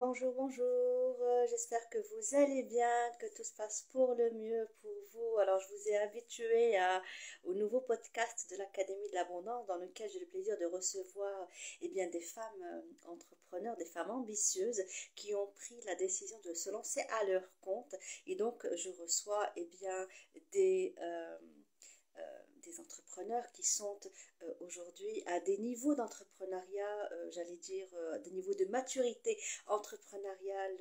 Bonjour, bonjour. J'espère que vous allez bien, que tout se passe pour le mieux pour vous. Alors, je vous ai habitué au nouveau podcast de l'Académie de l'Abondance dans lequel j'ai le plaisir de recevoir des femmes entrepreneurs, des femmes ambitieuses qui ont pris la décision de se lancer à leur compte. Et donc, je reçois des entrepreneurs qui sont aujourd'hui à des niveaux d'entrepreneuriat, des niveaux de maturité entrepreneuriale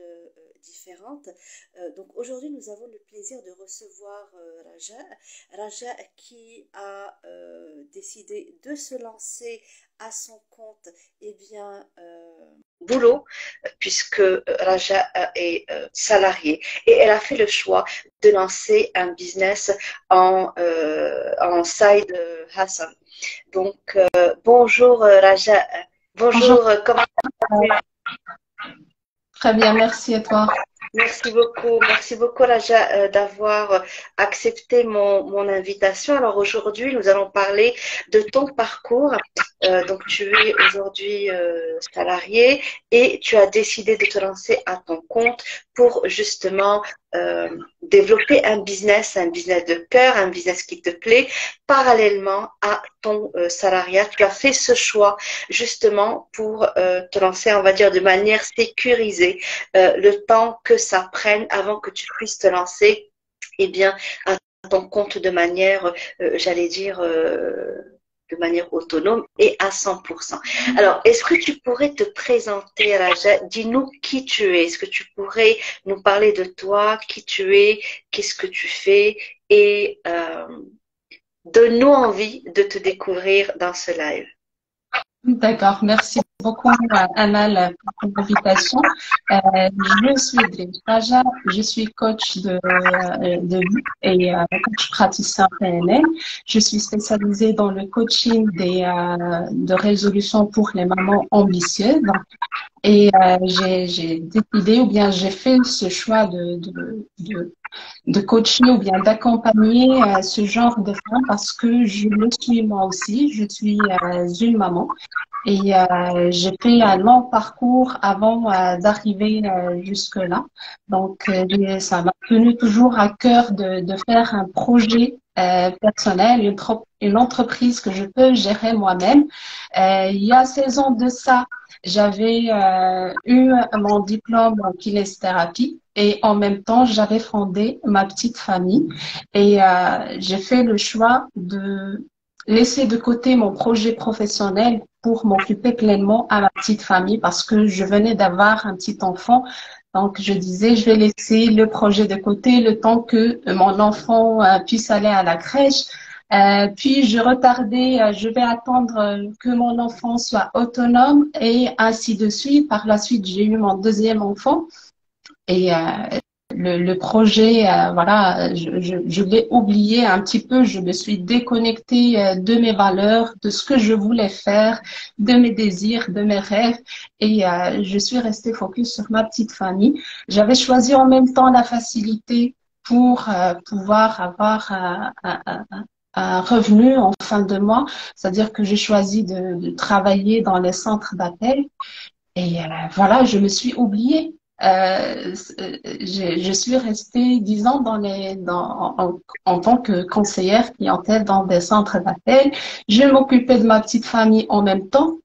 différentes. Donc aujourd'hui, nous avons le plaisir de recevoir Raja qui a décidé de se lancer à son compte, boulot, puisque Raja est salariée et elle a fait le choix de lancer un business en side hustle. Donc, bonjour Raja. Bonjour, Bonjour, comment vas-tu? très bien, merci à toi. Merci beaucoup Raja d'avoir accepté mon invitation. Alors aujourd'hui, nous allons parler de ton parcours. Donc tu es aujourd'hui salarié et tu as décidé de te lancer à ton compte pour justement développer un business de cœur, un business qui te plaît, parallèlement à ton salariat. Tu as fait ce choix justement pour te lancer, on va dire, de manière sécurisée le temps que ça prenne avant que tu puisses te lancer à ton compte de manière, de manière autonome et à 100%. Alors, est-ce que tu pourrais te présenter, Raja? Dis-nous qui tu es. Est-ce que tu pourrais nous parler de toi, qui tu es, qu'est-ce que tu fais et donne-nous envie de te découvrir dans ce live. D'accord, merci beaucoup Amal pour ton invitation. Je suis Driss Raja, je suis coach de vie et coach praticien PNL. Je suis spécialisée dans le coaching de résolution pour les mamans ambitieuses. Et j'ai décidé ou bien j'ai fait ce choix de coacher ou bien d'accompagner ce genre de femmes parce que je le suis moi aussi. Je suis une maman et j'ai fait un long parcours avant d'arriver jusque-là. Donc, ça m'a tenu toujours à cœur de faire un projet personnel, une entreprise que je peux gérer moi-même. Il y a 16 ans de ça, j'avais eu mon diplôme en kinésithérapie et en même temps, j'avais fondé ma petite famille et j'ai fait le choix de laisser de côté mon projet professionnel pour m'occuper pleinement à ma petite famille parce que je venais d'avoir un petit enfant. Donc, je disais, je vais laisser le projet de côté le temps que mon enfant puisse aller à la crèche. Puis, je retardais, je vais attendre que mon enfant soit autonome et ainsi de suite. Par la suite, j'ai eu mon deuxième enfant et le projet, voilà, je l'ai oublié un petit peu. Je me suis déconnectée de mes valeurs, de ce que je voulais faire, de mes désirs, de mes rêves. Et je suis restée focus sur ma petite famille. J'avais choisi en même temps la facilité pour pouvoir avoir un revenu en fin de mois. C'est-à-dire que j'ai choisi de travailler dans les centres d'appel. Et voilà, je me suis oubliée. Je suis restée 10 ans en tant que conseillère clientèle dans des centres d'appel. Je m'occupais de ma petite famille en même temps,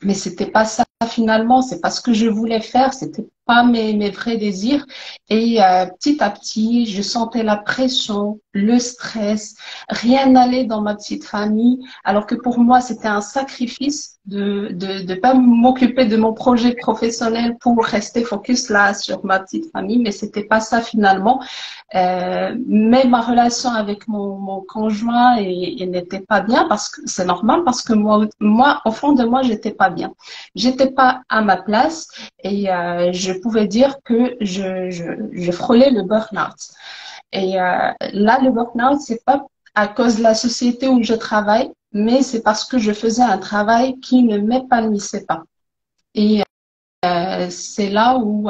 mais c'était pas ça finalement, c'est pas ce que je voulais faire, c'était pas mes vrais désirs. Et petit à petit, je sentais la pression, le stress, rien n'allait dans ma petite famille, alors que pour moi, c'était un sacrifice de pas m'occuper de mon projet professionnel pour rester focus là sur ma petite famille, mais c'était pas ça finalement. Mais ma relation avec mon conjoint il n'était pas bien parce que c'est normal parce que moi au fond de moi j'étais pas bien, j'étais pas à ma place et je pouvais dire que je frôlais le burn-out. Et là le burn-out c'est pas à cause de la société où je travaille, mais c'est parce que je faisais un travail qui ne m'épanouissait pas. Et c'est là où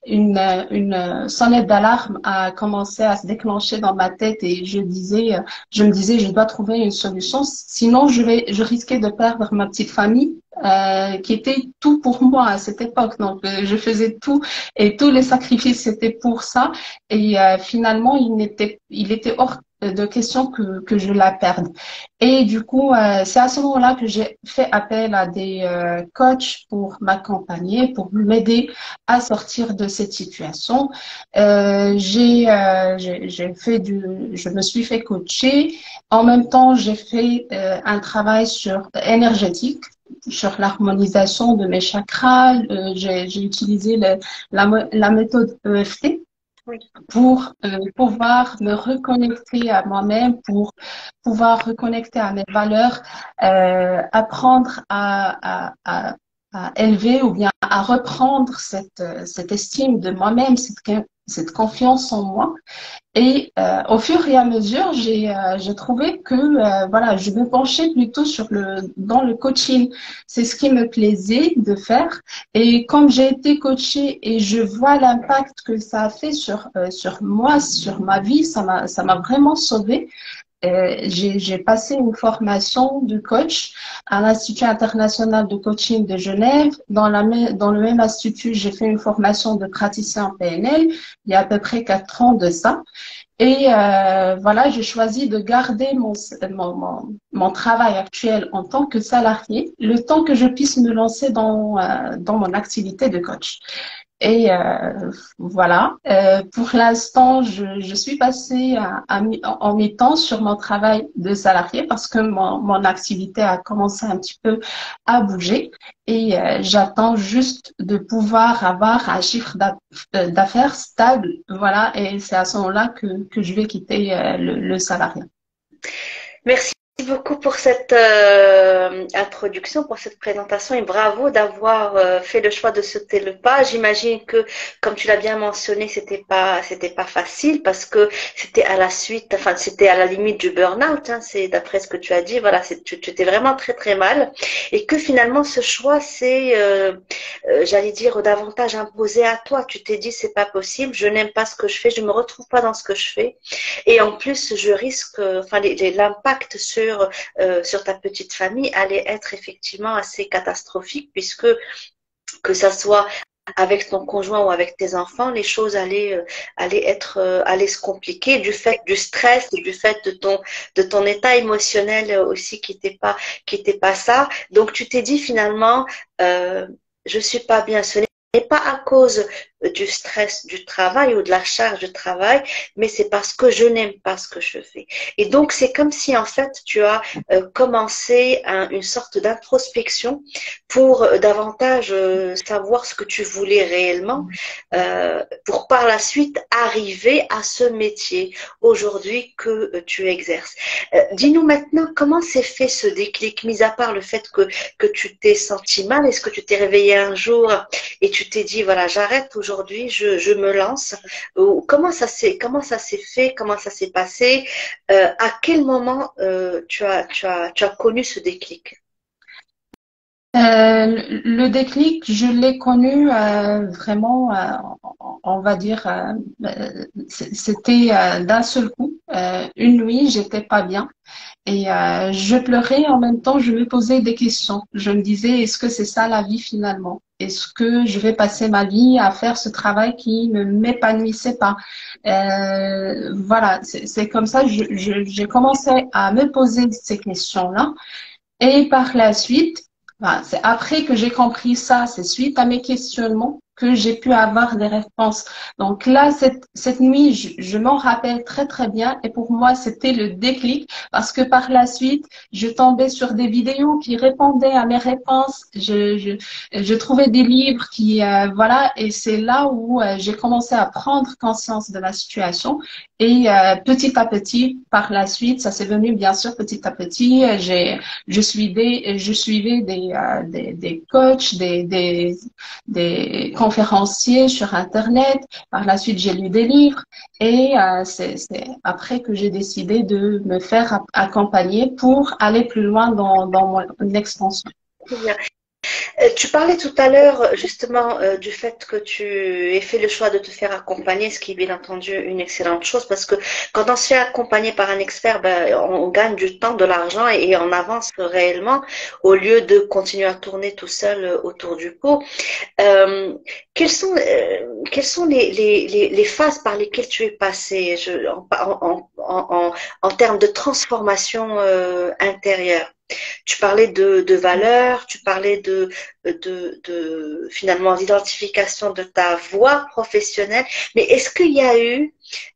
une sonnette d'alarme a commencé à se déclencher dans ma tête et je me disais, je dois trouver une solution, sinon je risquais de perdre ma petite famille qui était tout pour moi à cette époque. Donc, je faisais tout et tous les sacrifices, c'était pour ça. Et finalement, il était hors de question que je la perde. Et du coup, c'est à ce moment-là que j'ai fait appel à des coachs pour m'accompagner, pour m'aider à sortir de cette situation. Je me suis fait coacher. En même temps, j'ai fait un travail sur énergétique, sur l'harmonisation de mes chakras. J'ai utilisé la méthode EFT Oui. pour pouvoir me reconnecter à moi-même, pour pouvoir reconnecter à mes valeurs, apprendre à élever ou bien à reprendre cette estime de moi-même, cette confiance en moi. Et au fur et à mesure, j'ai trouvé que voilà, je me penchais plutôt dans le coaching. C'est ce qui me plaisait de faire. Et comme j'ai été coachée et je vois l'impact que ça a fait sur moi, sur ma vie, ça m'a vraiment sauvée. J'ai passé une formation de coach à l'Institut international de coaching de Genève. Dans le même institut, j'ai fait une formation de praticien en PNL il y a à peu près 4 ans de ça. Et voilà, j'ai choisi de garder mon travail actuel en tant que salarié, le temps que je puisse me lancer dans mon activité de coach. Et voilà, pour l'instant, je suis passée en mi-temps sur mon travail de salarié parce que mon activité a commencé un petit peu à bouger et j'attends juste de pouvoir avoir un chiffre d'affaires stable. Voilà, et c'est à ce moment-là que je vais quitter le salariat. Merci beaucoup pour cette introduction, pour cette présentation et bravo d'avoir fait le choix de sauter le pas. J'imagine que, comme tu l'as bien mentionné, c'était pas facile parce que c'était à la suite, enfin c'était à la limite du burn-out. Hein, c'est d'après ce que tu as dit, voilà, tu étais vraiment très très mal et que finalement ce choix c'est, j'allais dire davantage imposé à toi. Tu t'es dit c'est pas possible, je n'aime pas ce que je fais, je me retrouve pas dans ce que je fais. Et en plus, je risque, enfin, l'impact sur ta petite famille allait être effectivement assez catastrophique puisque que ça soit avec ton conjoint ou avec tes enfants, les choses allaient se compliquer du fait du stress, du fait de ton état émotionnel aussi qui était pas ça. Donc tu t'es dit finalement, je suis pas bien. Ce n'est pas à cause du stress du travail ou de la charge de travail, mais c'est parce que je n'aime pas ce que je fais. Et donc, c'est comme si, en fait, tu as commencé une sorte d'introspection pour davantage savoir ce que tu voulais réellement, pour par la suite arriver à ce métier aujourd'hui que tu exerces. Dis-nous maintenant, comment s'est fait ce déclic, mis à part le fait que tu t'es senti mal, est-ce que tu t'es réveillé un jour et tu t'es dit, voilà, j'arrête aujourd'hui, je me lance. Comment ça s'est fait, comment ça s'est passé, à quel moment tu as connu ce déclic? Le déclic, je l'ai connu vraiment, on va dire, c'était d'un seul coup. Une nuit, j'étais pas bien et je pleurais en même temps, je me posais des questions. Je me disais, est-ce que c'est ça la vie finalement? Est-ce que je vais passer ma vie à faire ce travail qui ne m'épanouissait pas? Voilà, c'est comme ça, j'ai commencé à me poser ces questions-là. Et par la suite, enfin, c'est après que j'ai compris ça, c'est suite à mes questionnements que j'ai pu avoir des réponses. Donc là, cette nuit, je m'en rappelle très très bien et pour moi, c'était le déclic parce que par la suite, je tombais sur des vidéos qui répondaient à mes réponses. Je trouvais des livres qui, voilà, et c'est là où j'ai commencé à prendre conscience de la situation et petit à petit, par la suite, ça s'est venu bien sûr petit à petit. Je suivais des coachs, des conférenciers sur Internet. Par la suite, j'ai lu des livres et c'est après que j'ai décidé de me faire accompagner pour aller plus loin dans mon expansion. Tu parlais tout à l'heure justement du fait que tu aies fait le choix de te faire accompagner, ce qui est bien entendu une excellente chose parce que quand on se fait accompagner par un expert, ben, on gagne du temps, de l'argent et on avance réellement au lieu de continuer à tourner tout seul autour du pot. Euh, quelles sont les phases par lesquelles tu es passé en termes de transformation intérieure? Tu parlais de valeurs, tu parlais finalement d'identification de ta voie professionnelle, mais est-ce qu'il y a eu,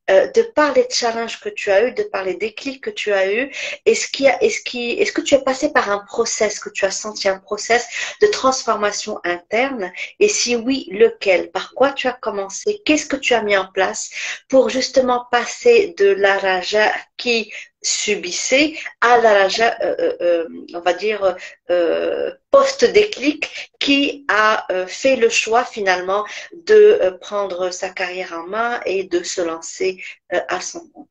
de par les challenges que tu as eu, de par les déclics que tu as eu, est-ce que tu es passé par un process, que tu as senti un process de transformation interne? Et si oui, lequel? Par quoi tu as commencé? Qu'est-ce que tu as mis en place pour justement passer de la Raja qui subissait à la Raja, on va dire, post-déclic, qui a fait le choix finalement de prendre sa carrière en main et de se lancer à son compte.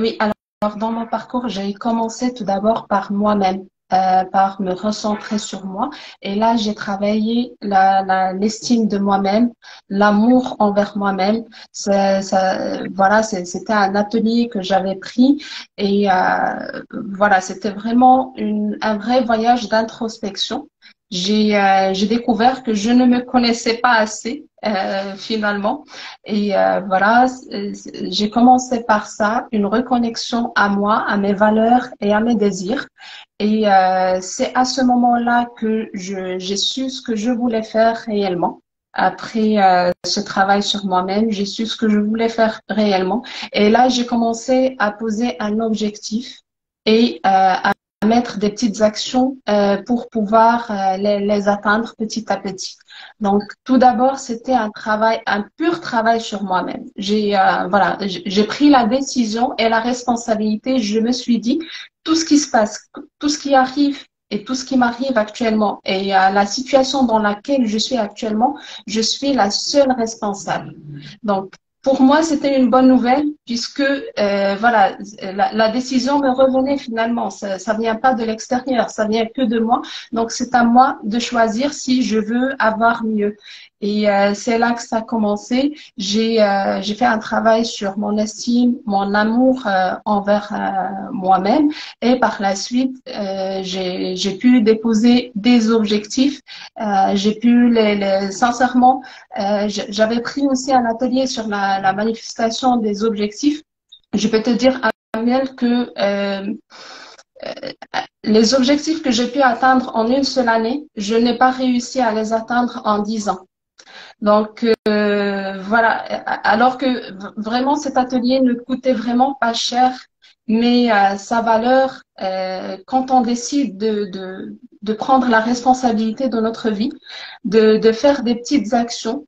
Oui, alors dans mon parcours, j'ai commencé tout d'abord par moi-même, par me recentrer sur moi. Et là, j'ai travaillé l'estime de moi-même, l'amour envers moi-même. Voilà, c'était un atelier que j'avais pris et voilà, c'était vraiment un vrai voyage d'introspection. J'ai découvert que je ne me connaissais pas assez finalement. Et voilà, j'ai commencé par ça, une reconnexion à moi, à mes valeurs et à mes désirs. Et c'est à ce moment-là que j'ai su ce que je voulais faire réellement. Après ce travail sur moi-même, j'ai su ce que je voulais faire réellement. Et là, j'ai commencé à poser un objectif et à mettre des petites actions pour pouvoir les atteindre petit à petit. Donc, tout d'abord, c'était un pur travail sur moi-même. Voilà, j'ai pris la décision et la responsabilité. Je me suis dit, tout ce qui se passe, tout ce qui arrive et tout ce qui m'arrive actuellement et la situation dans laquelle je suis actuellement, je suis la seule responsable. Donc, pour moi, c'était une bonne nouvelle puisque voilà, la décision me revenait finalement. Ça vient pas de l'extérieur, ça vient que de moi. Donc, c'est à moi de choisir si je veux avoir mieux. Et c'est là que ça a commencé. J'ai fait un travail sur mon estime, mon amour envers moi-même. Et par la suite, j'ai pu déposer des objectifs. J'ai pu sincèrement, j'avais pris aussi un atelier sur la manifestation des objectifs. Je peux te dire, Amiel, que les objectifs que j'ai pu atteindre en une seule année, je n'ai pas réussi à les atteindre en 10 ans. Donc voilà, alors que vraiment cet atelier ne coûtait vraiment pas cher, mais sa valeur, quand on décide de prendre la responsabilité de notre vie, de faire des petites actions.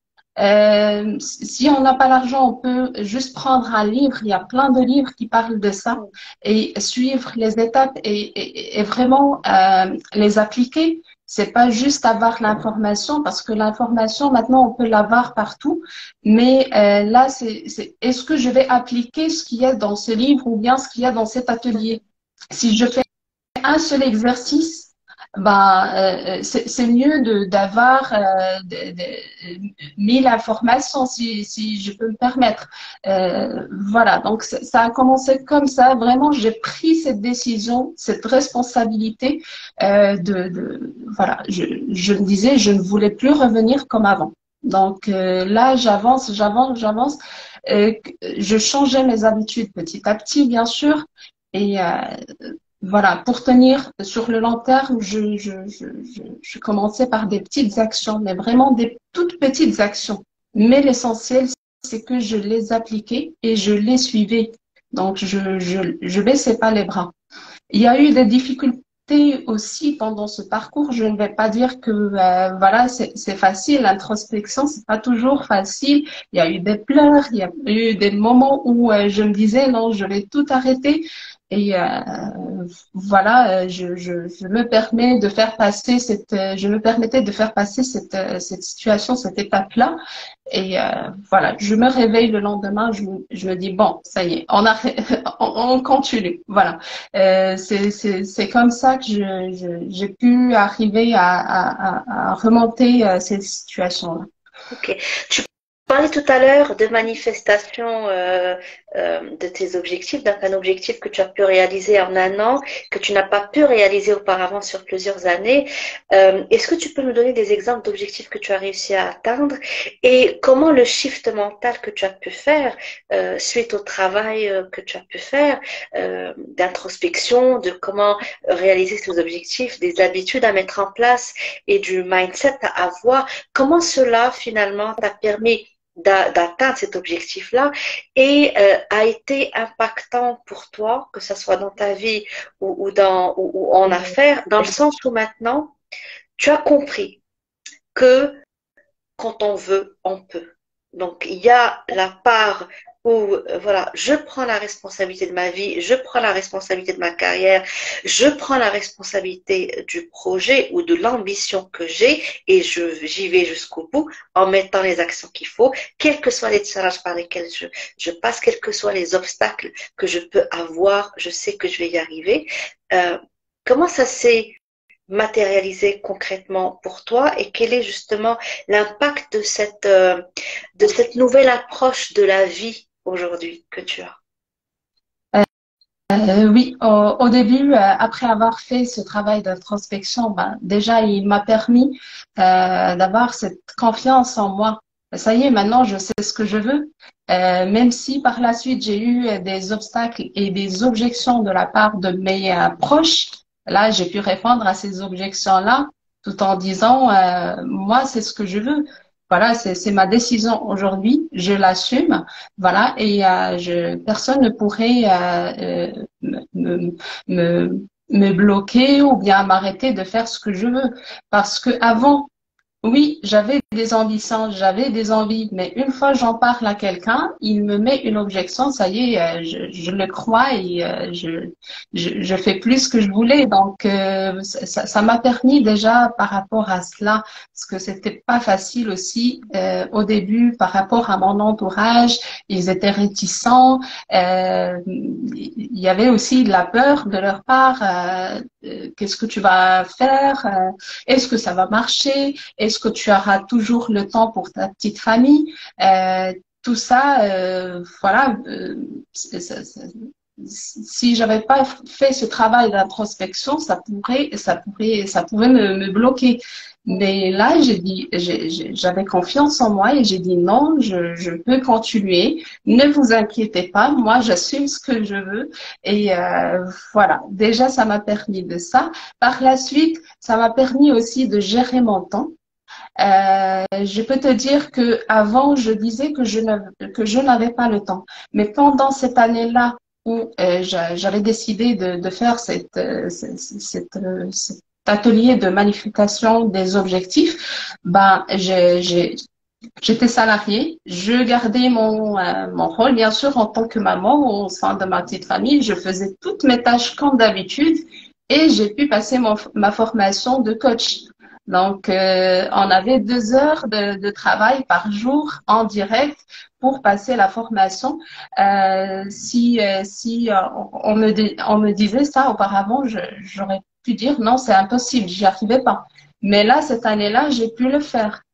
Si on n'a pas l'argent, on peut juste prendre un livre. Il y a plein de livres qui parlent de ça et suivre les étapes et vraiment les appliquer. C'est pas juste avoir l'information parce que l'information maintenant on peut l'avoir partout. Mais là, est-ce que je vais appliquer ce qu'il y a dans ce livre ou bien ce qu'il y a dans cet atelier? Si je fais un seul exercice, c'est mieux d'avoir 1000 informations si je peux me permettre. Voilà, donc ça a commencé comme ça. Vraiment, j'ai pris cette décision, cette responsabilité voilà. Je me disais, je ne voulais plus revenir comme avant. Donc là, j'avance. Je changeais mes habitudes petit à petit, bien sûr, et voilà, pour tenir sur le long terme, je commençais par des petites actions, mais vraiment des toutes petites actions. Mais l'essentiel, c'est que je les appliquais et je les suivais. Donc, je baissais pas les bras. Il y a eu des difficultés aussi pendant ce parcours. Je ne vais pas dire que voilà, c'est facile. L'introspection, c'est pas toujours facile. Il y a eu des pleurs, il y a eu des moments où je me disais non, je vais tout arrêter. Et voilà, je me permets de faire passer je me permettais de faire passer cette situation, cette étape-là. Et voilà, je me réveille le lendemain, je me dis bon, ça y est, on continue. Voilà, c'est comme ça que j'ai pu arriver à remonter cette situation-là. Ok. Tu parlais tout à l'heure de manifestation de tes objectifs, donc un objectif que tu as pu réaliser en un an, que tu n'as pas pu réaliser auparavant sur plusieurs années. Est-ce que tu peux nous donner des exemples d'objectifs que tu as réussi à atteindre et comment le shift mental que tu as pu faire suite au travail que tu as pu faire, d'introspection, de comment réaliser ces objectifs, des habitudes à mettre en place et du mindset à avoir, comment cela finalement t'a permis d'atteindre cet objectif-là et a été impactant pour toi, que ce soit dans ta vie ou en affaires, dans le sens où maintenant, tu as compris que quand on veut, on peut. Donc, il y a la part où, voilà, je prends la responsabilité de ma vie, je prends la responsabilité de ma carrière, je prends la responsabilité du projet ou de l'ambition que j'ai et j'y vais jusqu'au bout en mettant les actions qu'il faut, quels que soient les challenges par lesquels je passe, quels que soient les obstacles que je peux avoir, je sais que je vais y arriver. Euh, comment ça s'est matérialiser concrètement pour toi et quel est justement l'impact de cette nouvelle approche de la vie aujourd'hui que tu as? Oui, au début, après avoir fait ce travail d'introspection, ben, déjà, il m'a permis d'avoir cette confiance en moi. Ça y est, maintenant, je sais ce que je veux. Même si par la suite, j'ai eu des obstacles et des objections de la part de mes proches, là, j'ai pu répondre à ces objections-là tout en disant, moi, c'est ce que je veux. Voilà, c'est ma décision aujourd'hui, je l'assume. Voilà, et personne ne pourrait me, me bloquer ou bien m'arrêter de faire ce que je veux. Parce que avant, oui, j'avais des ambitions, j'avais des envies, mais une fois j'en parle à quelqu'un, il me met une objection, ça y est, je le crois et je fais plus ce que je voulais. Donc, ça m'a permis déjà par rapport à cela, parce que c'était pas facile aussi au début par rapport à mon entourage, ils étaient réticents, il y avait aussi de la peur de leur part, qu'est-ce que tu vas faire, est-ce que ça va marcher? Est-ce que tu auras toujours le temps pour ta petite famille? Tout ça, voilà. Si j'avais pas fait ce travail d'introspection, ça pouvait me bloquer. Mais là, j'avais confiance en moi et j'ai dit non, je peux continuer. Ne vous inquiétez pas, moi, j'assume ce que je veux. Et voilà. Déjà, ça m'a permis de ça. Par la suite, ça m'a permis aussi de gérer mon temps. Je peux te dire que avant, je disais que je n'avais pas le temps. Mais pendant cette année-là où j'avais décidé de faire cet atelier de manifestation des objectifs, ben j'étais salariée, je gardais mon rôle, bien sûr, en tant que maman au sein de ma petite famille. Je faisais toutes mes tâches comme d'habitude et j'ai pu passer ma formation de coach. Donc, on avait 2 heures de travail par jour en direct pour passer la formation. Si on me disait ça auparavant, j'aurais pu dire non, c'est impossible, j'y arrivais pas. Mais là, cette année-là, j'ai pu le faire.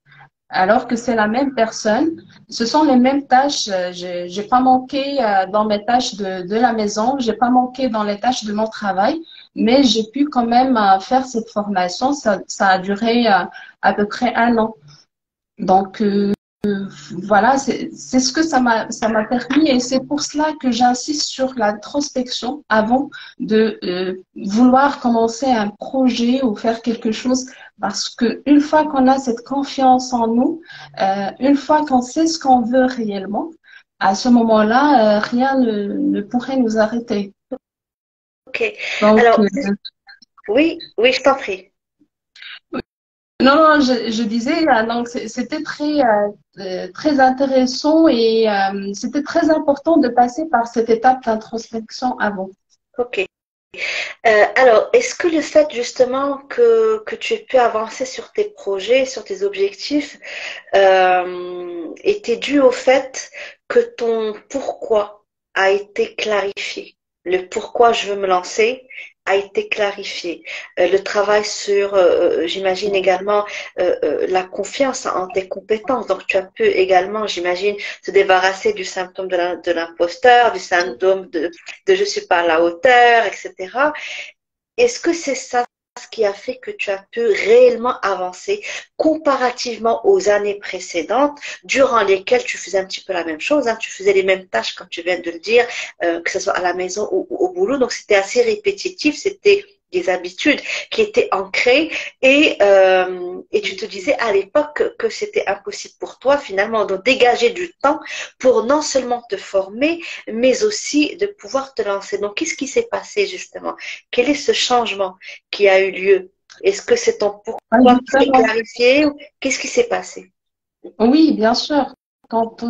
Alors que c'est la même personne, ce sont les mêmes tâches. J'ai pas manqué dans mes tâches de la maison, j'ai pas manqué dans les tâches de mon travail, mais j'ai pu quand même faire cette formation. Ça a duré à peu près un an. Donc voilà, c'est ce que ça m'a permis et c'est pour cela que j'insiste sur l'introspection avant de vouloir commencer un projet ou faire quelque chose parce que une fois qu'on a cette confiance en nous, une fois qu'on sait ce qu'on veut réellement, à ce moment-là, rien ne pourrait nous arrêter. Ok. Donc, Alors, oui, oui, je t'en prie. non, non, je disais, donc c'était très intéressant et c'était très important de passer par cette étape d'introspection avant. Ok. Alors, est-ce que le fait justement que tu aies pu avancer sur tes projets, sur tes objectifs, était dû au fait que ton pourquoi a été clarifié? Le pourquoi je veux me lancer a été clarifié. Le travail sur, j'imagine également, la confiance en tes compétences. Donc, tu as pu également, j'imagine, te débarrasser du symptôme de l'imposteur, du symptôme de je suis pas à la hauteur, etc. Est-ce que c'est ça ce qui a fait que tu as pu réellement avancer comparativement aux années précédentes, durant lesquelles tu faisais un petit peu la même chose, hein, tu faisais les mêmes tâches, comme tu viens de le dire, que ce soit à la maison ou au boulot, donc c'était assez répétitif, c'était des habitudes qui étaient ancrées et tu te disais à l'époque que c'était impossible pour toi finalement de dégager du temps pour non seulement te former, mais aussi de pouvoir te lancer. Donc, qu'est-ce qui s'est passé justement? Quel est ce changement qui a eu lieu? Est-ce que c'est ton Ouais, pourquoi qui s'est justement. clarifié ou qu'est-ce qui s'est passé? Oui, bien sûr. Quand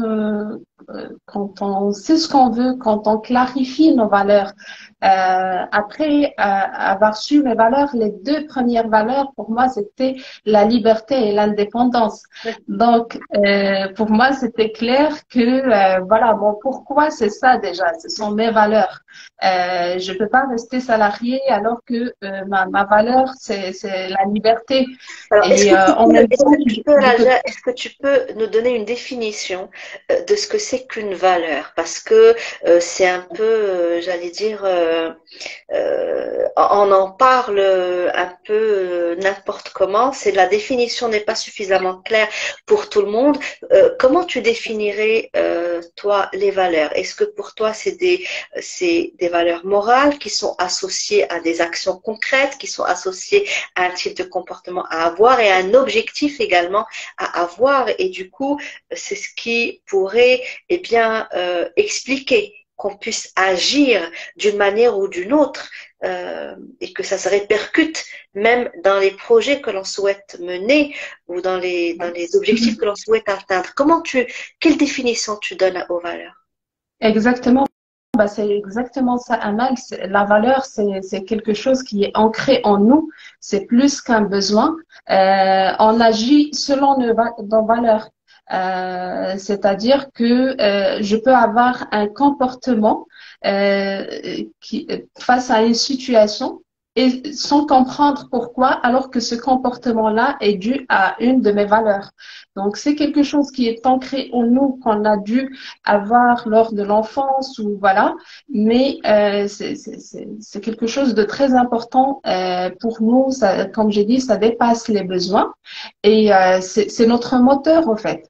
on sait ce qu'on veut, quand on clarifie nos valeurs, après avoir su mes valeurs, les deux premières valeurs pour moi, c'était la liberté et l'indépendance. Donc, pour moi, c'était clair que, voilà, bon, pourquoi c'est ça déjà, ce sont mes valeurs. Je peux pas rester salarié alors que ma valeur, c'est la liberté. Alors, Et en même temps, je peux. Raja, est-ce que tu peux nous donner une définition de ce que c'est qu'une valeur? Parce que c'est un peu, j'allais dire, on en parle un peu n'importe comment. C'est la définition n'est pas suffisamment claire pour tout le monde. Comment tu définirais toi les valeurs? Est-ce que pour toi c'est des valeurs morales qui sont associées à des actions concrètes, qui sont associées à un type de comportement à avoir et à un objectif également à avoir? Et du coup, c'est ce qui pourrait eh bien expliquer qu'on puisse agir d'une manière ou d'une autre et que ça se répercute même dans les projets que l'on souhaite mener ou dans les objectifs que l'on souhaite atteindre. Quelle définition tu donnes aux valeurs? Exactement. Bah, c'est exactement ça, Amal. La valeur, c'est quelque chose qui est ancré en nous. C'est plus qu'un besoin. On agit selon nos valeurs. C'est-à-dire que je peux avoir un comportement euh, face à une situation et sans comprendre pourquoi, alors que ce comportement-là est dû à une de mes valeurs. Donc, c'est quelque chose qui est ancré en nous, qu'on a dû avoir lors de l'enfance ou voilà, mais c'est quelque chose de très important pour nous. Ça, comme j'ai dit, ça dépasse les besoins et c'est notre moteur en fait.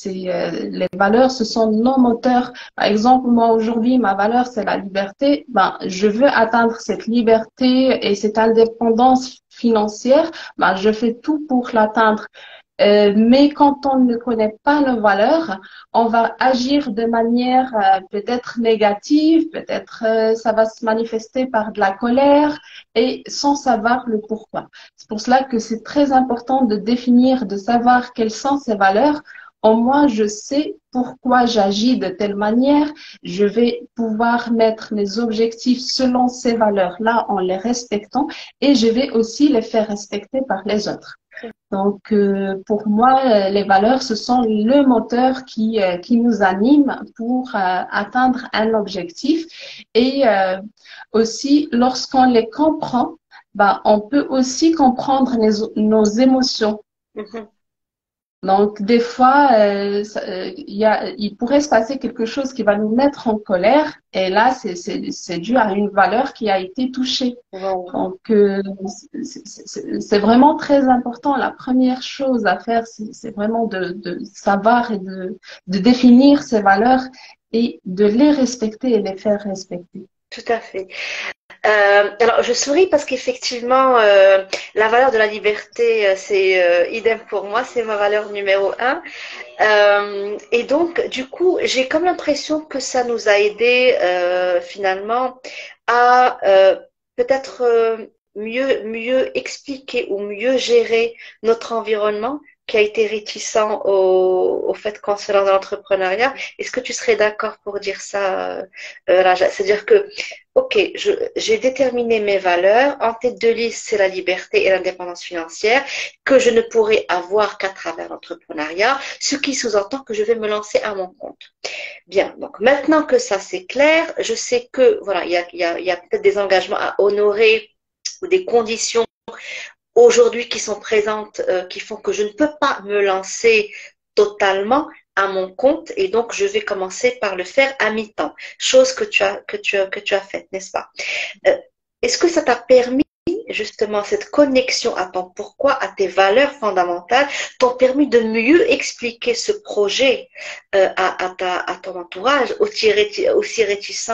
Les valeurs, ce sont nos moteurs. Par exemple, moi aujourd'hui, ma valeur c'est la liberté. Ben, je veux atteindre cette liberté et cette indépendance financière. Ben, je fais tout pour l'atteindre. Mais quand on ne connaît pas nos valeurs, on va agir de manière peut-être négative, peut-être ça va se manifester par de la colère et sans savoir le pourquoi. C'est pour cela que c'est très important de définir, de savoir quelles sont ces valeurs. Au moins, je sais pourquoi j'agis de telle manière. Je vais pouvoir mettre mes objectifs selon ces valeurs-là en les respectant et je vais aussi les faire respecter par les autres. Donc, pour moi, les valeurs, ce sont le moteur qui nous anime pour atteindre un objectif. Et aussi, lorsqu'on les comprend, bah, on peut aussi comprendre nos émotions. Mhm. Donc, des fois, il pourrait se passer quelque chose qui va nous mettre en colère, et là, c'est dû à une valeur qui a été touchée. Wow. Donc, c'est vraiment très important. La première chose à faire, c'est vraiment de savoir et de définir ces valeurs et de les respecter et les faire respecter. Tout à fait. Alors, je souris parce qu'effectivement, la valeur de la liberté, c'est idem pour moi, c'est ma valeur numéro un. Et donc, du coup, j'ai comme l'impression que ça nous a aidé finalement à peut-être mieux expliquer ou mieux gérer notre environnement qui a été réticent au fait qu'on se lance dans l'entrepreneuriat. Est-ce que tu serais d'accord pour dire ça, Raja? C'est-à-dire que, ok, j'ai déterminé mes valeurs. En tête de liste, c'est la liberté et l'indépendance financière que je ne pourrai avoir qu'à travers l'entrepreneuriat, ce qui sous-entend que je vais me lancer à mon compte. Bien, donc maintenant que ça c'est clair, je sais que voilà, il y a peut-être des engagements à honorer ou des conditions aujourd'hui qui sont présentes, qui font que je ne peux pas me lancer totalement à mon compte et donc je vais commencer par le faire à mi-temps, chose que tu as faite, n'est-ce pas? Est-ce que ça t'a permis justement cette connexion à ton pourquoi, à tes valeurs fondamentales, t'ont permis de mieux expliquer ce projet à ton entourage, aussi réticent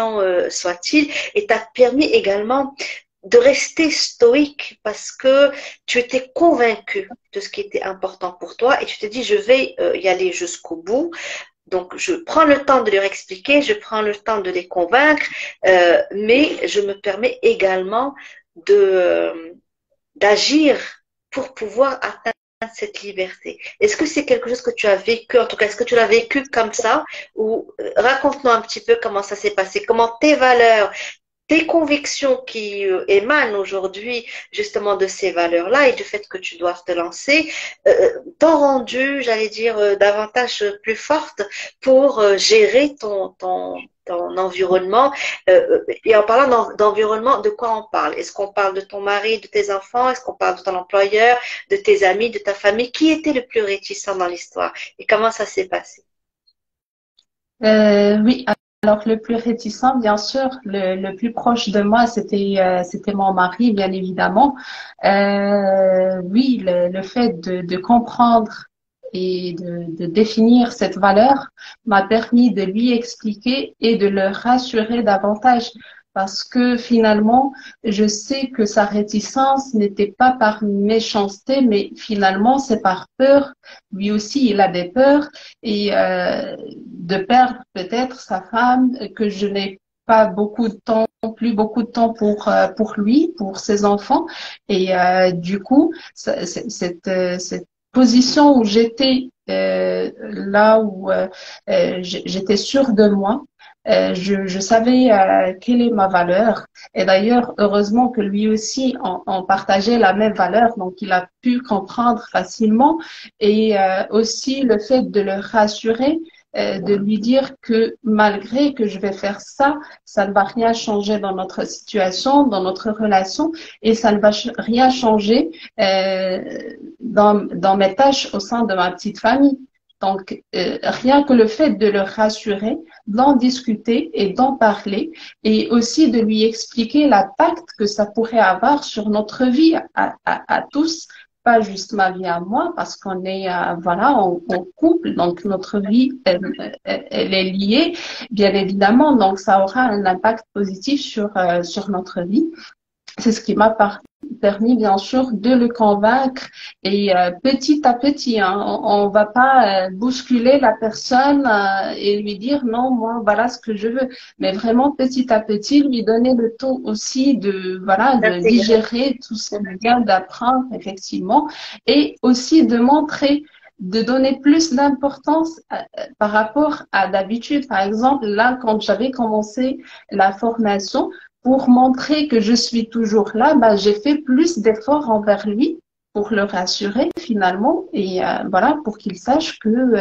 soit-il, et t'a permis également de rester stoïque parce que tu étais convaincu de ce qui était important pour toi et tu te dis je vais y aller jusqu'au bout. Donc, je prends le temps de leur expliquer, je prends le temps de les convaincre, mais je me permets également d'agir pour pouvoir atteindre cette liberté. Est-ce que c'est quelque chose que tu as vécu, en tout cas, est-ce que tu l'as vécu comme ça, ou raconte-nous un petit peu comment ça s'est passé, comment tes valeurs, tes convictions qui émanent aujourd'hui justement de ces valeurs-là et du fait que tu dois te lancer, t'ont rendu, j'allais dire, davantage plus forte pour gérer ton environnement. Et en parlant d'environnement, de quoi on parle? Est-ce qu'on parle de ton mari, de tes enfants? Est-ce qu'on parle de ton employeur, de tes amis, de ta famille? Qui était le plus réticent dans l'histoire? Et comment ça s'est passé? Oui, alors le plus réticent, bien sûr, le plus proche de moi, c'était mon mari, bien évidemment. Oui, le fait de comprendre et de définir cette valeur m'a permis de lui expliquer et de le rassurer davantage. Parce que finalement, je sais que sa réticence n'était pas par méchanceté, mais finalement, c'est par peur. Lui aussi, il a des peurs et de perdre peut-être sa femme, que je n'ai pas beaucoup de temps, plus beaucoup de temps pour lui, pour ses enfants. Et du coup, cette position où j'étais là où j'étais sûre de moi, je savais quelle est ma valeur. Et d'ailleurs, heureusement que lui aussi en partageait la même valeur, donc il a pu comprendre facilement. Et aussi le fait de le rassurer, de lui dire que malgré que je vais faire ça, ça ne va rien changer dans notre situation, dans notre relation, et ça ne va rien changer dans mes tâches au sein de ma petite famille. Donc, rien que le fait de le rassurer, d'en discuter et d'en parler, et aussi de lui expliquer l'impact que ça pourrait avoir sur notre vie à tous, pas juste ma vie à moi, parce qu'on est voilà en couple, donc notre vie elle est liée, bien évidemment, donc ça aura un impact positif sur notre vie. C'est ce qui m'a permis, bien sûr, de le convaincre et petit à petit, hein, on va pas bousculer la personne et lui dire non, moi, voilà ce que je veux, mais vraiment petit à petit, lui donner le temps aussi voilà, de digérer tout ce qu'il vient d'apprendre, effectivement, et aussi de montrer de donner plus d'importance par rapport à d'habitude. Par exemple, là, quand j'avais commencé la formation, pour montrer que je suis toujours là, bah, j'ai fait plus d'efforts envers lui pour le rassurer finalement et voilà, pour qu'il sache que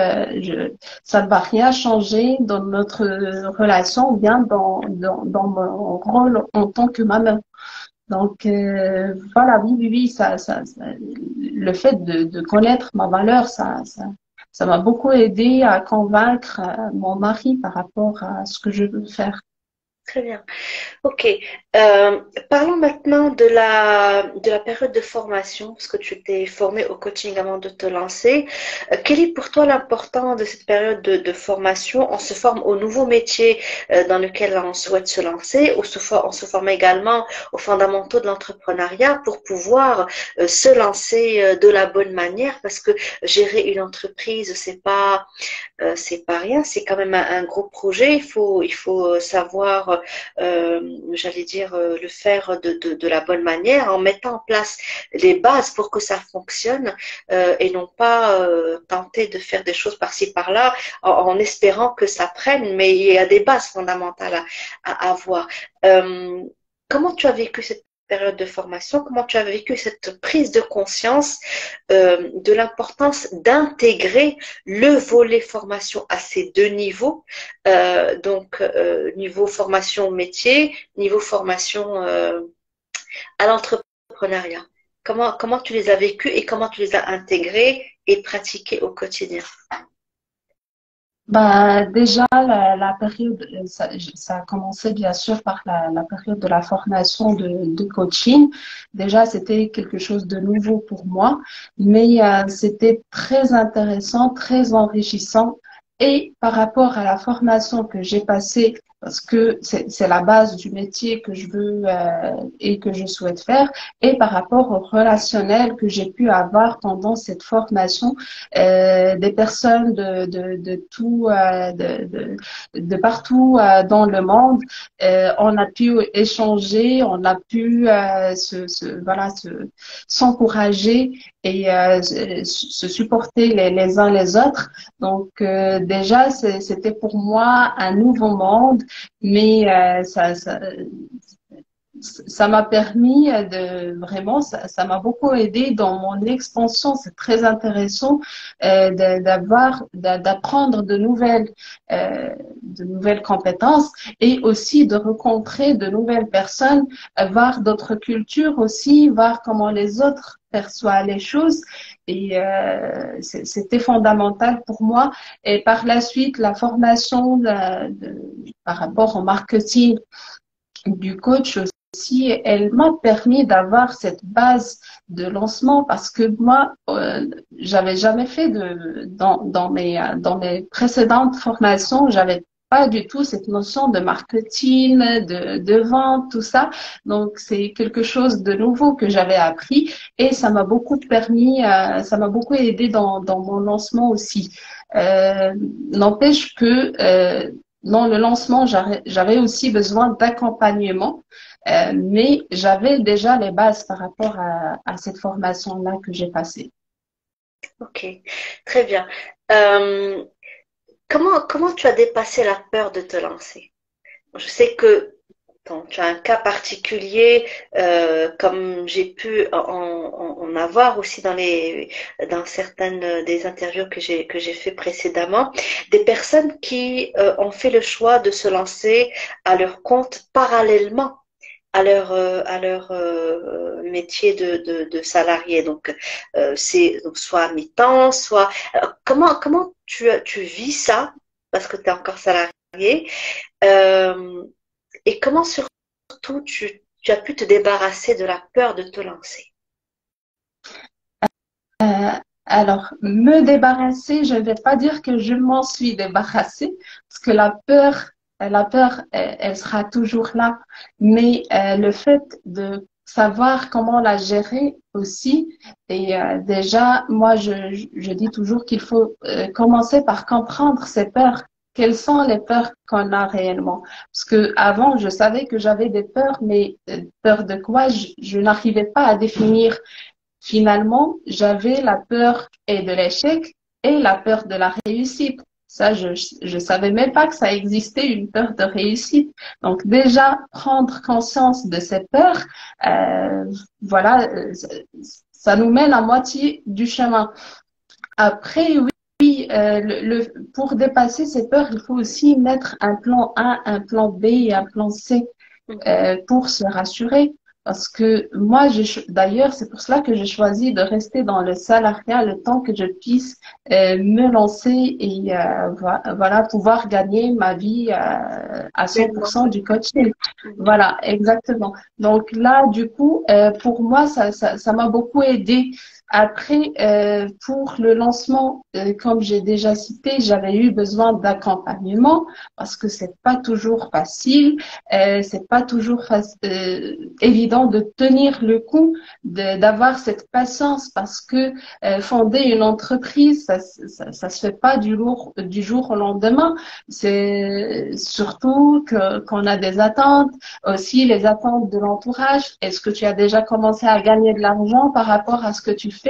ça ne va rien changer dans notre relation ou bien dans mon rôle en tant que maman. Donc voilà, oui, le fait de connaître ma valeur, ça m'a beaucoup aidé à convaincre mon mari par rapport à ce que je veux faire. Très bien. Ok. Parlons maintenant de la période de formation, parce que tu t'es formé au coaching avant de te lancer. Quel est pour toi l'importance de cette période de formation? On se forme au nouveau métier dans lequel on souhaite se lancer, on se forme également aux fondamentaux de l'entrepreneuriat pour pouvoir se lancer de la bonne manière, parce que gérer une entreprise, c'est pas rien, c'est quand même un gros projet. Il faut savoir j'allais dire, le faire de la bonne manière, en mettant en place les bases pour que ça fonctionne et non pas tenter de faire des choses par-ci par-là en espérant que ça prenne, mais il y a des bases fondamentales à avoir. Comment tu as vécu cette période de formation? Comment tu as vécu cette prise de conscience de l'importance d'intégrer le volet formation à ces deux niveaux, donc niveau formation au métier, niveau formation à l'entrepreneuriat. Comment tu les as vécus et comment tu les as intégrés et pratiqués au quotidien? Bah, déjà, la période, ça a commencé bien sûr par la période de la formation de coaching. Déjà, c'était quelque chose de nouveau pour moi, mais c'était très intéressant, très enrichissant. Et par rapport à la formation que j'ai passée, parce que c'est la base du métier que je veux et que je souhaite faire, et par rapport au relationnel que j'ai pu avoir pendant cette formation, des personnes de tout, de partout dans le monde. On a pu échanger, on a pu voilà, s'encourager et se supporter les uns les autres. Donc déjà, c'était pour moi un nouveau monde, mais ça m'a permis de vraiment, ça m'a beaucoup aidé dans mon expansion. C'est très intéressant d'apprendre de nouvelles compétences et aussi de rencontrer de nouvelles personnes, voir d'autres cultures aussi, voir comment les autres perçoivent les choses. Et c'était fondamental pour moi. Et par la suite, la formation par rapport au marketing du coach aussi, elle m'a permis d'avoir cette base de lancement parce que moi, j'avais jamais fait dans mes précédentes formations, j'avais pas du tout cette notion de marketing, de vente, tout ça. Donc, c'est quelque chose de nouveau que j'avais appris et ça m'a beaucoup permis, ça m'a beaucoup aidé dans mon lancement aussi. N'empêche que dans le lancement, j'avais aussi besoin d'accompagnement, mais j'avais déjà les bases par rapport à cette formation-là que j'ai passée. Ok, très bien. Euh, comment tu as dépassé la peur de te lancer? Je sais que bon, tu as un cas particulier, comme j'ai pu en avoir aussi dans certaines des interviews que j'ai fait précédemment, des personnes qui ont fait le choix de se lancer à leur compte parallèlement à leur métier de salarié. Donc, c'est donc soit à mi-temps, soit. Alors, comment tu vis ça, parce que tu es encore salarié, euh, et comment surtout tu as pu te débarrasser de la peur de te lancer? Euh, alors, me débarrasser, je ne vais pas dire que je m'en suis débarrassée, parce que la peur, elle sera toujours là. Mais le fait de savoir comment la gérer aussi, et déjà, moi, je dis toujours qu'il faut commencer par comprendre ces peurs. Quelles sont les peurs qu'on a réellement? Parce que avant, je savais que j'avais des peurs, mais peur de quoi? Je n'arrivais pas à définir. Finalement, j'avais la peur et de l'échec et la peur de la réussite. Ça, je savais même pas que ça existait une peur de réussite. Donc déjà, prendre conscience de ces peurs, euh, voilà, ça nous mène à moitié du chemin. Après, oui, pour dépasser ces peurs, il faut aussi mettre un plan A, un plan B et un plan C pour se rassurer. Parce que moi, d'ailleurs, c'est pour cela que j'ai choisi de rester dans le salariat le temps que je puisse me lancer et voilà, pouvoir gagner ma vie à 100% du coaching. Voilà, exactement. Donc là, du coup, pour moi, ça m'a beaucoup aidé Après, pour le lancement, comme j'ai déjà cité, j'avais eu besoin d'accompagnement parce que c'est pas toujours facile, c'est pas toujours évident de tenir le coup, d'avoir cette patience parce que fonder une entreprise, ça se fait pas du jour au lendemain. C'est surtout qu'on a des attentes, aussi les attentes de l'entourage. Est-ce que tu as déjà commencé à gagner de l'argent par rapport à ce que tu fais?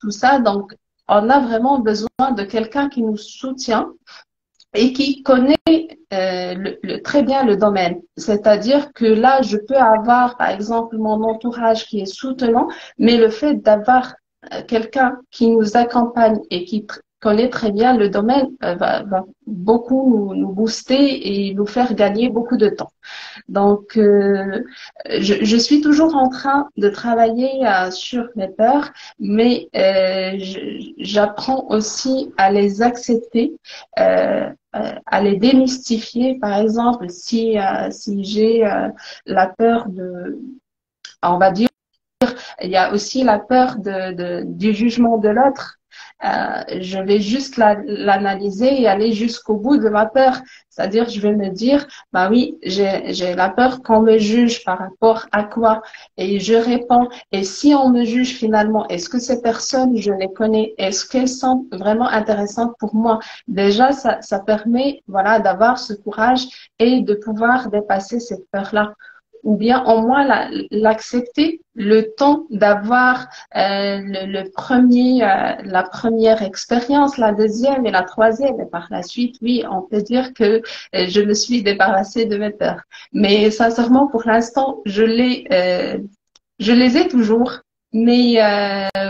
Tout ça, donc on a vraiment besoin de quelqu'un qui nous soutient et qui connaît très bien le domaine. C'est-à-dire que là, je peux avoir, par exemple, mon entourage qui est soutenant, mais le fait d'avoir quelqu'un qui nous accompagne et qui connaît très bien le domaine va beaucoup nous booster et nous faire gagner beaucoup de temps. Donc, je suis toujours en train de travailler sur mes peurs, mais j'apprends aussi à les accepter, à les démystifier. Par exemple, si j'ai la peur on va dire, il y a aussi la peur du jugement de l'autre. Je vais juste l'analyser et aller jusqu'au bout de ma peur. C'est-à-dire, je vais me dire, bah oui, j'ai la peur qu'on me juge par rapport à quoi? Et je réponds. Et si on me juge finalement, est-ce que ces personnes, je les connais? Est-ce qu'elles sont vraiment intéressantes pour moi? Déjà, ça permet, voilà, d'avoir ce courage et de pouvoir dépasser cette peur-là ou bien au moins l'accepter le temps d'avoir la première expérience, la deuxième et la troisième. Et par la suite, oui, on peut dire que je me suis débarrassée de mes peurs. Mais sincèrement, pour l'instant, je les ai toujours. Mais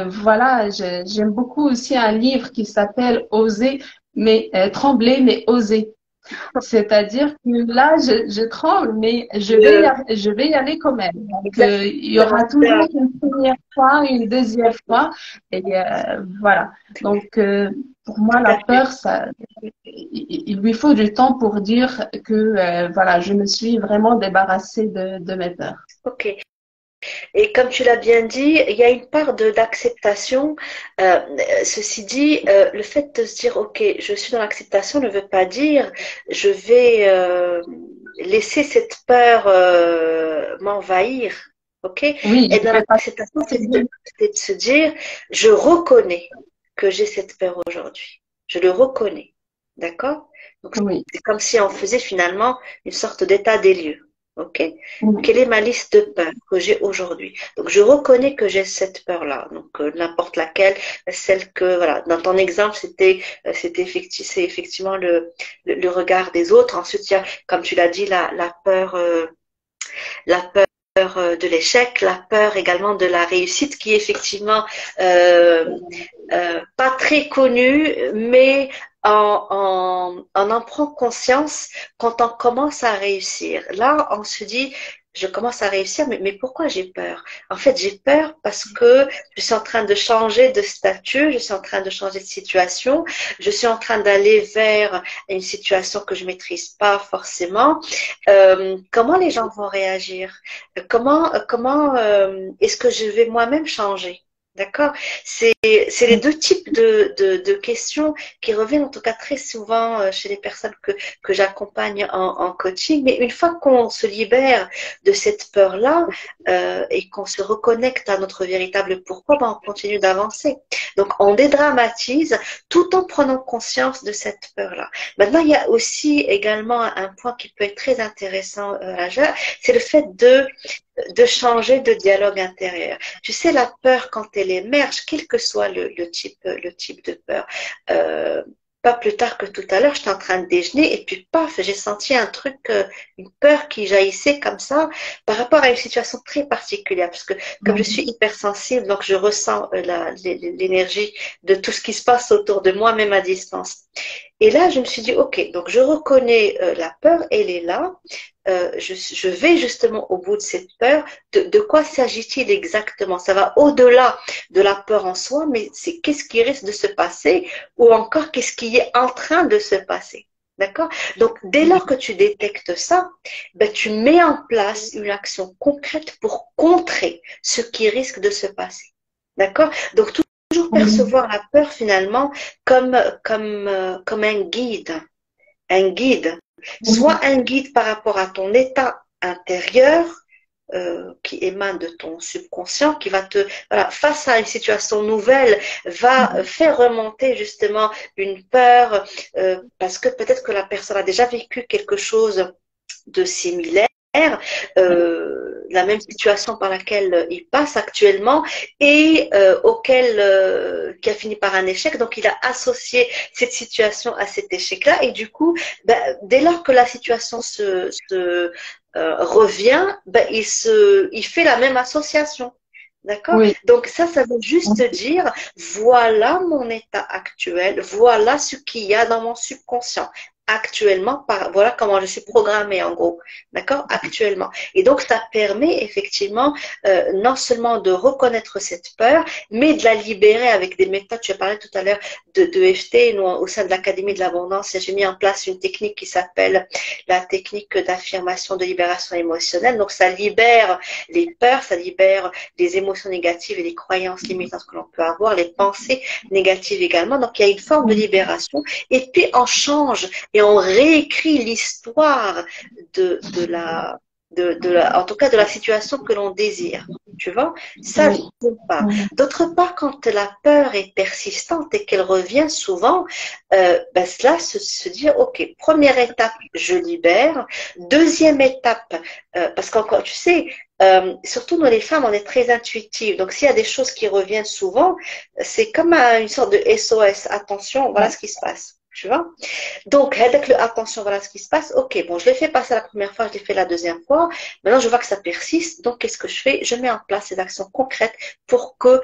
voilà, j'aime beaucoup aussi un livre qui s'appelle Oser, mais trembler, mais oser. C'est-à-dire que là, je tremble, mais je vais y aller quand même. Donc, il y aura toujours une première fois, une deuxième fois, et voilà. Donc, pour moi, la peur, il lui faut du temps pour dire que, voilà, je me suis vraiment débarrassée de mes peurs. Ok. Et comme tu l'as bien dit, il y a une part d'acceptation. Ceci dit, le fait de se dire, OK, je suis dans l'acceptation ne veut pas dire je vais laisser cette peur m'envahir. OK? Oui, Et je dans vais pas. l'acceptation, c'est de se dire, je reconnais que j'ai cette peur aujourd'hui. Je le reconnais. D'accord? Donc, Oui. c'est comme si on faisait finalement une sorte d'état des lieux. OK? Oui. Quelle est ma liste de peurs que j'ai aujourd'hui? Donc, je reconnais que j'ai cette peur-là. Donc, n'importe laquelle, celle que, voilà, dans ton exemple, c'est effectivement le regard des autres. Ensuite, il y a, comme tu l'as dit, la peur de l'échec, la peur également de la réussite, qui est effectivement pas très connue, mais on en prend conscience quand on commence à réussir. Là, on se dit, je commence à réussir, mais pourquoi j'ai peur? En fait, j'ai peur parce que je suis en train de changer de statut, je suis en train de changer de situation, je suis en train d'aller vers une situation que je maîtrise pas forcément. Comment les gens vont réagir? Comment est-ce que je vais moi-même changer? D'accord? C'est les deux types de questions qui reviennent en tout cas très souvent chez les personnes que j'accompagne en coaching. Mais une fois qu'on se libère de cette peur-là et qu'on se reconnecte à notre véritable pourquoi, ben on continue d'avancer. Donc on dédramatise tout en prenant conscience de cette peur-là. Maintenant, il y a aussi également un point qui peut être très intéressant, Raja, c'est le fait de changer de dialogue intérieur. Tu sais, la peur, quand elle émerge, quel que soit le type de peur, pas plus tard que tout à l'heure, j'étais en train de déjeuner et puis paf, j'ai senti un truc, une peur qui jaillissait comme ça par rapport à une situation très particulière. Parce que comme je suis hypersensible, donc je ressens l'énergie de tout ce qui se passe autour de moi, même à distance. Et là, je me suis dit, OK, donc je reconnais la peur, elle est là. Je vais justement au bout de cette peur. De quoi s'agit-il exactement? Ça va au-delà de la peur en soi, mais c'est qu'est-ce qui risque de se passer ou encore qu'est-ce qui est en train de se passer. D'accord? Donc, dès lors que tu détectes ça, ben, tu mets en place une action concrète pour contrer ce qui risque de se passer. D'accord? Donc, tout toujours percevoir la peur finalement comme un guide, soit un guide par rapport à ton état intérieur qui émane de ton subconscient, qui va te, voilà, face à une situation nouvelle, va faire remonter justement une peur, parce que peut-être que la personne a déjà vécu quelque chose de similaire, la même situation par laquelle il passe actuellement et qui a fini par un échec. Donc, il a associé cette situation à cet échec-là et du coup, ben, dès lors que la situation revient, ben, il fait la même association. D'accord? Oui. Donc ça veut juste dire, voilà mon état actuel, voilà ce qu'il y a dans mon subconscient actuellement, voilà comment je suis programmée en gros, d'accord? Actuellement. Et donc ça permet effectivement non seulement de reconnaître cette peur, mais de la libérer avec des méthodes. Tu as parlé tout à l'heure de EFT, nous au sein de l'Académie de l'Abondance, j'ai mis en place une technique qui s'appelle la technique d'affirmation de libération émotionnelle. Donc ça libère les peurs, ça libère les émotions négatives et les croyances limitantes que l'on peut avoir, les pensées négatives également. Donc il y a une forme de libération et puis on change et on réécrit l'histoire en tout cas de la situation que l'on désire. Tu vois, ça d'une part. D'autre part, quand la peur est persistante et qu'elle revient souvent, ben cela se dire, ok, première étape, je libère. Deuxième étape, parce qu'encore, tu sais, surtout nous les femmes, on est très intuitives. Donc s'il y a des choses qui reviennent souvent, c'est comme une sorte de SOS. Attention, voilà ce qui se passe. Tu vois? Donc, attention, voilà ce qui se passe. Ok, bon, je l'ai fait passer la première fois, je l'ai fait la deuxième fois. Maintenant, je vois que ça persiste. Donc, qu'est-ce que je fais? Je mets en place des actions concrètes pour que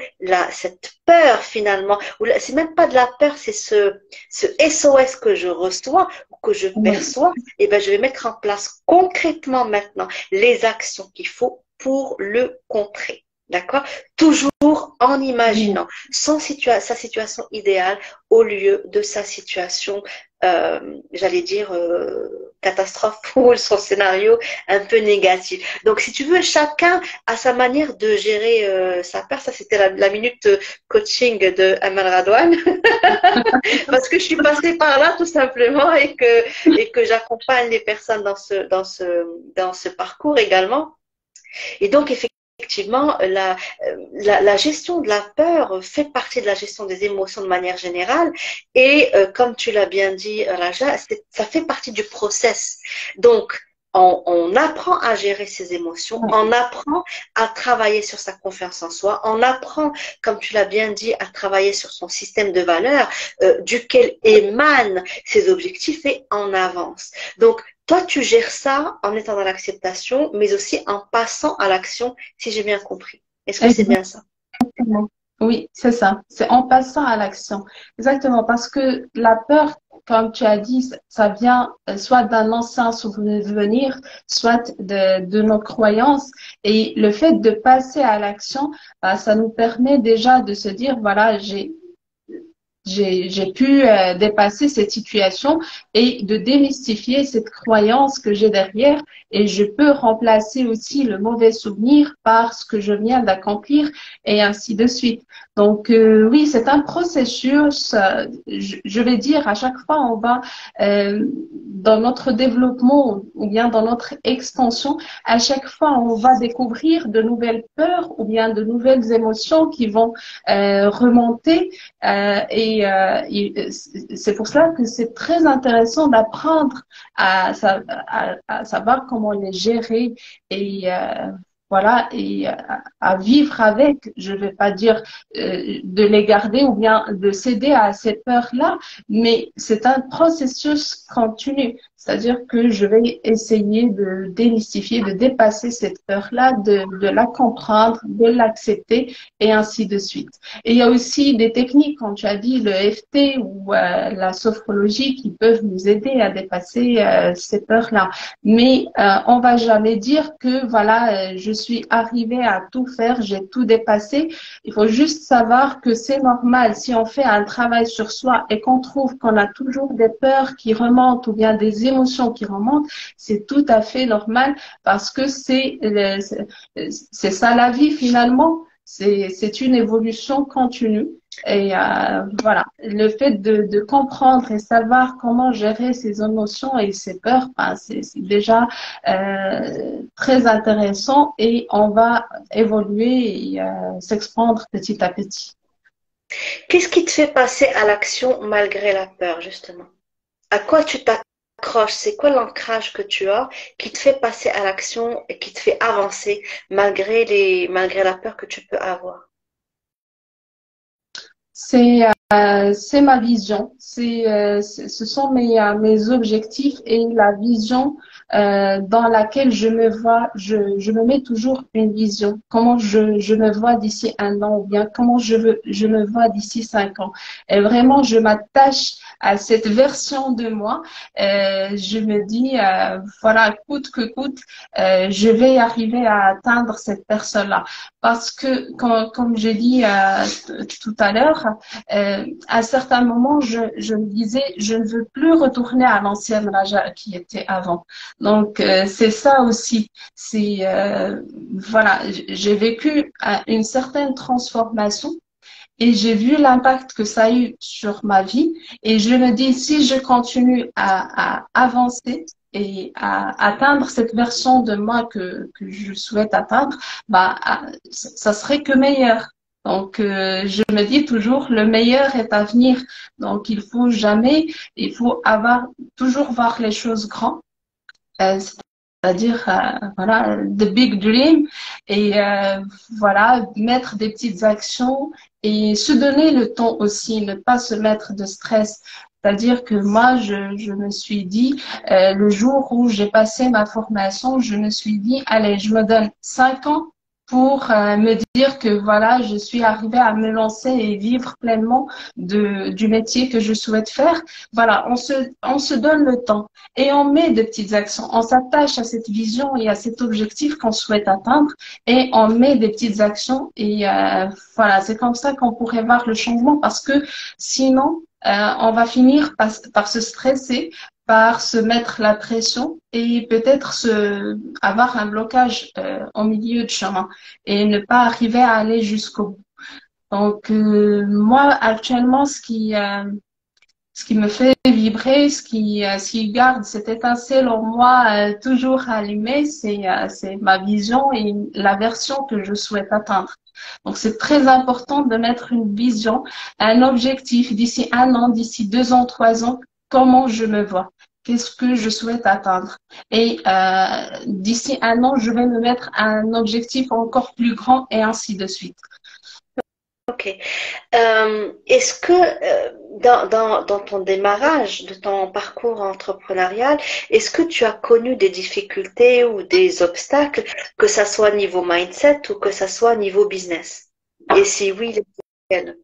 cette peur, finalement, c'est même pas de la peur, c'est ce SOS que je reçois ou que je perçois. Et ben, je vais mettre en place concrètement maintenant les actions qu'il faut pour le contrer. D'accord? Toujours en imaginant sa situation idéale au lieu de sa situation, j'allais dire, catastrophe ou son scénario un peu négatif. Donc, si tu veux, chacun a sa manière de gérer sa peur. Ça, c'était la minute coaching de Amal Radwan. Parce que je suis passée par là, tout simplement, et que j'accompagne les personnes dans ce parcours également. Et donc, effectivement, la gestion de la peur fait partie de la gestion des émotions de manière générale et comme tu l'as bien dit, Raja, ça fait partie du process. Donc, on apprend à gérer ses émotions, on apprend à travailler sur sa confiance en soi, on apprend, comme tu l'as bien dit, à travailler sur son système de valeurs duquel émanent ses objectifs et on avance. Donc, toi, tu gères ça en étant dans l'acceptation, mais aussi en passant à l'action, si j'ai bien compris. Est-ce que c'est bien ça? Oui, c'est ça. C'est en passant à l'action. Exactement. Parce que la peur, comme tu as dit, ça vient soit d'un ancien souvenir, soit de nos croyances. Et le fait de passer à l'action, ça nous permet déjà de se dire, voilà, j'ai pu dépasser cette situation et de démystifier cette croyance que j'ai derrière et je peux remplacer aussi le mauvais souvenir par ce que je viens d'accomplir et ainsi de suite. Donc oui, c'est un processus, je vais dire à chaque fois on va dans notre développement ou bien dans notre expansion, à chaque fois on va découvrir de nouvelles peurs ou bien de nouvelles émotions qui vont remonter et c'est pour cela que c'est très intéressant d'apprendre à savoir comment les gérer et voilà, et à vivre avec. Je ne vais pas dire de les garder ou bien de céder à ces peurs-là, mais c'est un processus continu. C'est-à-dire que je vais essayer de démystifier, de dépasser cette peur-là, de la comprendre, de l'accepter et ainsi de suite. Et il y a aussi des techniques, comme tu as dit, le EFT ou la sophrologie qui peuvent nous aider à dépasser ces peurs-là. Mais on va jamais dire que voilà, je suis arrivée à tout faire, j'ai tout dépassé. Il faut juste savoir que c'est normal. Si on fait un travail sur soi et qu'on trouve qu'on a toujours des peurs qui remontent ou bien des émotions qui remontent, c'est tout à fait normal parce que c'est ça la vie finalement. C'est une évolution continue Et voilà, le fait de comprendre et savoir comment gérer ses émotions et ses peurs, ben, c'est déjà très intéressant et on va évoluer et s'expandre petit à petit. Qu'est-ce qui te fait passer à l'action malgré la peur, justement? À quoi tu t'accroches? C'est quoi l'ancrage que tu as qui te fait passer à l'action et qui te fait avancer malgré la peur que tu peux avoir? C'est ma vision, ce sont mes objectifs et la vision dans laquelle je me vois. Je me mets toujours une vision. Comment je me vois d'ici un an ou bien comment je me vois d'ici 5 ans. Et vraiment, je m'attache à cette version de moi. Je me dis, voilà, coûte que coûte, je vais arriver à atteindre cette personne-là. Parce que, comme je dis tout à l'heure, à un certain moment, je me disais, je ne veux plus retourner à l'ancienne Raja qui était avant. Donc, c'est ça aussi. C'est voilà, j'ai vécu une certaine transformation et j'ai vu l'impact que ça a eu sur ma vie. Et je me dis, si je continue à avancer et à atteindre cette version de moi que je souhaite atteindre, bah, ça serait que meilleur. Donc, je me dis toujours, le meilleur est à venir. Donc, il faut toujours voir les choses grandes, c'est-à-dire, voilà, the big dream, et voilà, mettre des petites actions et se donner le temps aussi, ne pas se mettre de stress. C'est-à-dire que moi, je me suis dit, le jour où j'ai passé ma formation, je me suis dit, allez, je me donne 5 ans pour me dire que voilà, je suis arrivée à me lancer et vivre pleinement du métier que je souhaite faire. Voilà, on se donne le temps et on met de petites actions. On s'attache à cette vision et à cet objectif qu'on souhaite atteindre et on met des petites actions et voilà, c'est comme ça qu'on pourrait voir le changement parce que sinon, on va finir par se stresser, par se mettre la pression et peut-être avoir un blocage au milieu de chemin et ne pas arriver à aller jusqu'au bout. Donc, moi, actuellement, ce qui me fait vibrer, ce qui garde cette étincelle en moi toujours allumée, c'est ma vision et la version que je souhaite atteindre. Donc, c'est très important de mettre une vision, un objectif d'ici un an, d'ici 2 ans, 3 ans, comment je me vois. Qu'est-ce que je souhaite atteindre? Et d'ici un an, je vais me mettre un objectif encore plus grand et ainsi de suite. Ok. Est-ce que dans ton démarrage de ton parcours entrepreneurial, est-ce que tu as connu des difficultés ou des obstacles, que ça soit niveau mindset ou que ça soit niveau business? Et si oui, lesquels?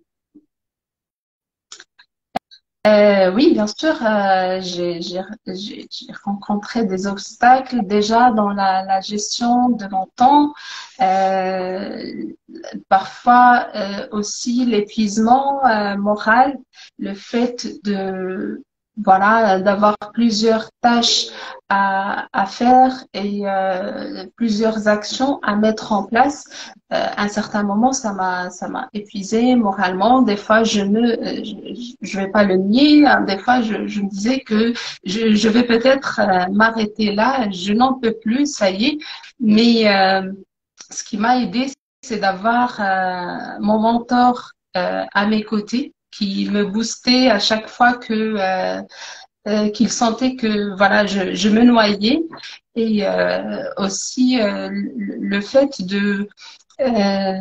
Oui, bien sûr, j'ai rencontré des obstacles déjà dans la gestion de mon temps, euh, parfois aussi l'épuisement moral, le fait de voilà d'avoir plusieurs tâches à faire et plusieurs actions à mettre en place. À un certain moment, ça m'a épuisé moralement. Des fois, je vais pas le nier. Hein. Des fois, je me disais que je vais peut-être m'arrêter là. Je n'en peux plus, ça y est. Mais ce qui m'a aidé, c'est d'avoir mon mentor à mes côtés, qui me boostait à chaque fois qu'il sentait que voilà je me noyais et aussi le fait de euh,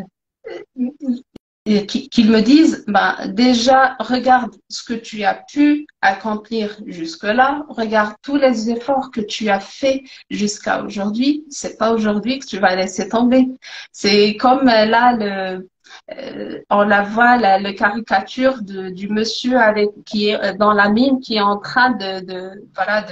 qu'ils me disent, ben, déjà, regarde ce que tu as pu accomplir jusque-là, regarde tous les efforts que tu as fait jusqu'à aujourd'hui. C'est pas aujourd'hui que tu vas laisser tomber. C'est comme là, on la voit, le caricature du monsieur avec, qui est dans la mine, qui est en train voilà,